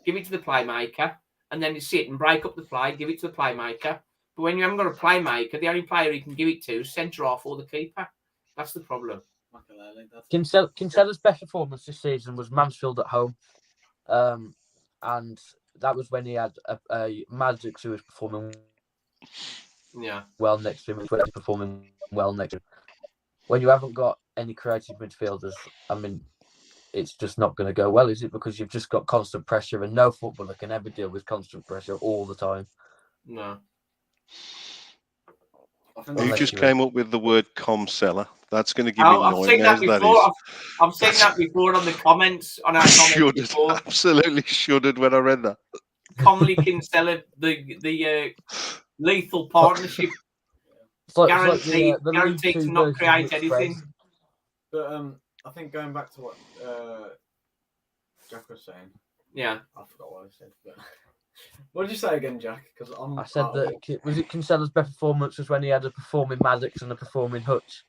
give it to the playmaker, and then sit and break up the play, give it to the playmaker. But when you haven't got a playmaker, the only player you can give it to is centre half or the keeper. That's the problem. Kinsella's best performance this season was Mansfield at home, and that was when he had a Maddox who was performing well next to him, was performing well next to him. When you haven't got any creative midfielders, I mean, it's just not going to go well, is it? Because you've just got constant pressure, and no footballer can ever deal with constant pressure all the time. No. You just came up with the word "comseller." That's going to give me I've seen that before. I've seen that before on the comments on our comments before. Absolutely shuddered when I read that. Comley Kinsella, the lethal partnership, guaranteed to not create anything. But I think going back to what Jack was saying. Yeah, I forgot what I said. But what did you say again, Jack? Because I said that was it Kinsella's best performance was when he had a performing Maddox and a performing Hutch.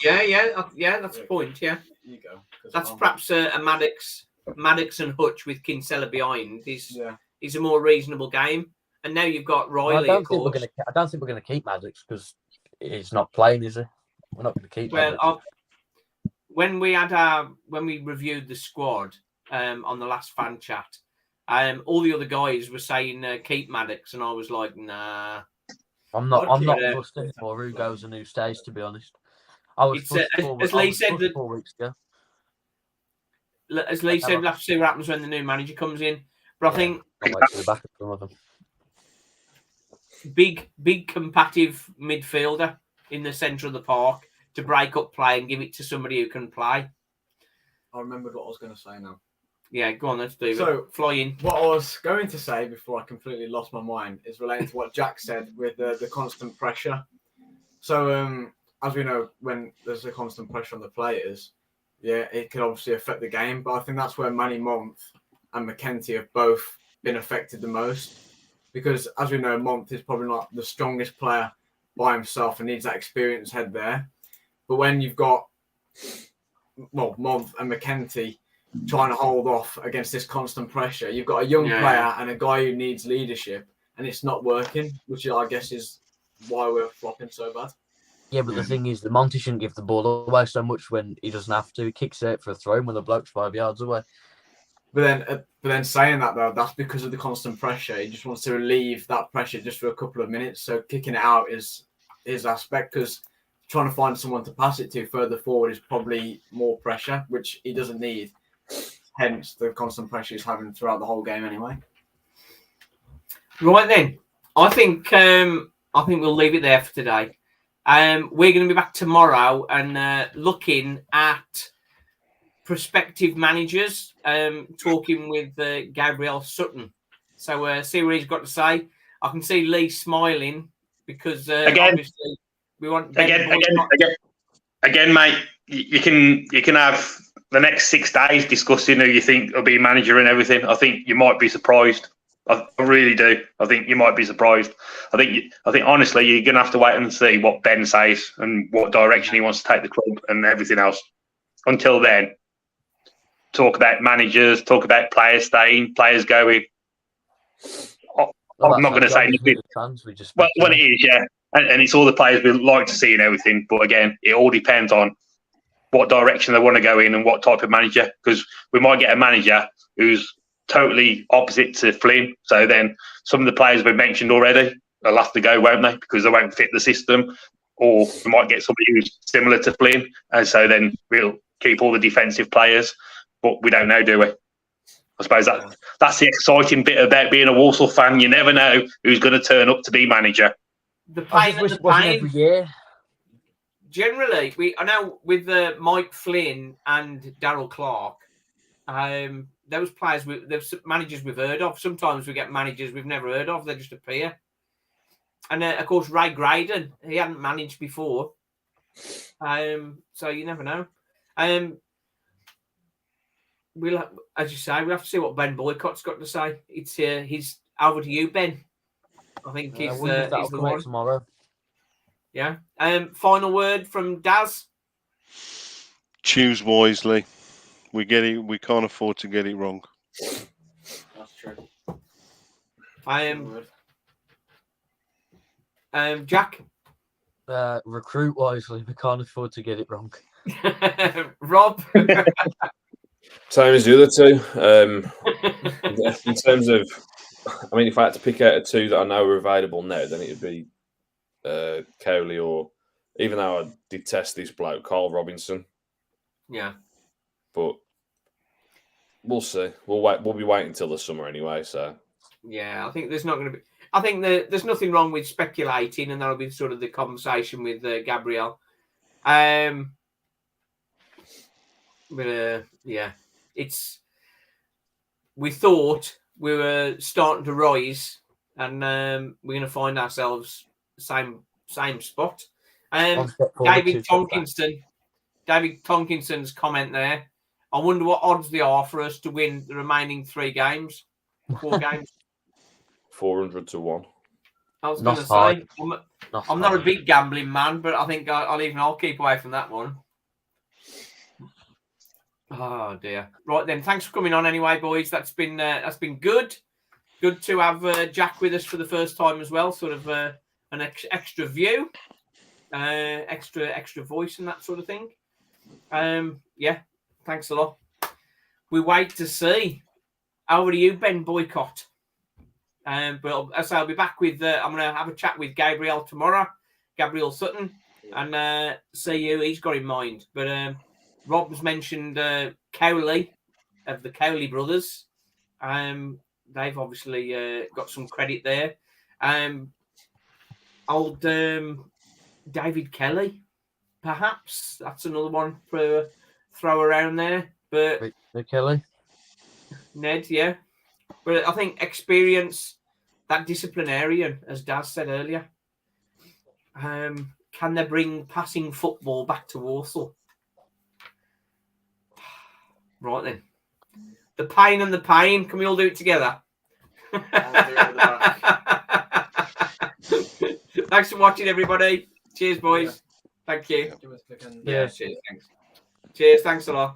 Yeah, that's the point. Yeah, you go. That's perhaps a Maddox and Hutch with Kinsella behind is a more reasonable game. And now you've got Riley. I don't think we're going to keep Maddox because he's not playing, is he? We're not going to keep. Well, when we reviewed the squad on the last fan chat, all the other guys were saying keep Maddox, and I was like, nah. I'm not fussed anymore who goes and who stays, to be honest. I was as Lee said 4 weeks ago. As Lee said, we'll have to see what happens when the new manager comes in. But I think I'll wait to be back at some of them. Big combative midfielder in the centre of the park to break up play and give it to somebody who can play. I remembered what I was going to say now. Yeah, go on, let's do it. So, fly in. What I was going to say before I completely lost my mind is related to what Jack said with the constant pressure. So, as we know, when there's a constant pressure on the players, it can obviously affect the game. But I think that's where Manny Month and McKenty have both been affected the most. Because, as we know, Month is probably not the strongest player by himself and needs that experienced head there. But when you've got, Month and McKenty trying to hold off against this constant pressure, you've got a young player and a guy who needs leadership, and it's not working, which I guess is why we're flopping so bad. Yeah, but the thing is, the Monty shouldn't give the ball away so much when he doesn't have to. He kicks it for a throw when the bloke's 5 yards away. But then saying that, though, that's because of the constant pressure. He just wants to relieve that pressure just for a couple of minutes. So kicking it out is his aspect, because trying to find someone to pass it to further forward is probably more pressure, which he doesn't need. Hence the constant pressure he's having throughout the whole game anyway. Right then, I think we'll leave it there for today. We're going to be back tomorrow and looking at prospective managers, talking with Gabriel Sutton. So see what he's got to say. I can see Lee smiling because obviously we want again, mate. You can have the next 6 days discussing who you think will be manager and everything. I think you might be surprised I really do. I think you might be surprised. I think honestly, you're going to have to wait and see what Ben says and what direction he wants to take the club and everything else. Until then, talk about managers, talk about players staying, players going. I'm not going to say anything. Well, it is, yeah. And it's all the players we like to see and everything. But again, it all depends on what direction they want to go in and what type of manager. Because we might get a manager who's totally opposite to Flynn. So then some of the players we've mentioned already, they'll have to go, won't they? Because they won't fit the system. Or we might get somebody who's similar to Flynn. And so then we'll keep all the defensive players. But we don't know, do we? I suppose that's the exciting bit about being a Walsall fan. You never know who's going to turn up to be manager. The pain and the pain. Every year. Generally, I know with Mike Flynn and Darryl Clark, those players, there's managers we've heard of. Sometimes we get managers we've never heard of. They just appear. And, of course, Ray Graydon, he hadn't managed before. So you never know. We'll, as you say, we'll have to see what Ben Boycott's got to say. He's over to you, Ben. I think he's the one. Tomorrow. Yeah. Final word from Daz. Choose wisely. We get it. We can't afford to get it wrong. That's true. Jack. Recruit wisely. We can't afford to get it wrong. Rob. Same as the other two. In terms of, I mean, if I had to pick out a two that I know are available now, then it would be Cowley, or even though I detest this bloke, Carl Robinson. Yeah. But we'll see. We'll be waiting until the summer anyway. So yeah, I think there's not going to be. I think there's nothing wrong with speculating, and that'll be sort of the conversation with Gabriel. But yeah, we thought we were starting to rise, and we're going to find ourselves same spot. David Tonkinson's comment there. I wonder what odds they are for us to win the remaining 4 games. 400 to 1. I was going to say, I'm not a big gambling man, but I think I'll keep away from that one. Oh dear. Right then, thanks for coming on anyway, boys. That's been good. Good to have Jack with us for the first time as well. Sort of an extra view, extra voice and that sort of thing. Yeah, thanks a lot. We wait to see. Over to you, Ben Boycott. But as I'll be back with, I'm going to have a chat with Gabriel tomorrow, Gabriel Sutton, and see who he's got in mind. But Rob's mentioned Cowley of the Cowley brothers. They've obviously got some credit there. Old David Kelly, perhaps. That's another one for throw around there. But Kelly? Ned, yeah. But I think experience, that disciplinarian, as Daz said earlier. Can they bring passing football back to Walsall? Right then. The pain and the pain. Can we all do it together? Thanks for watching, everybody. Cheers, boys. Thank you. Yeah. Cheers. Thanks. Cheers. Thanks a lot.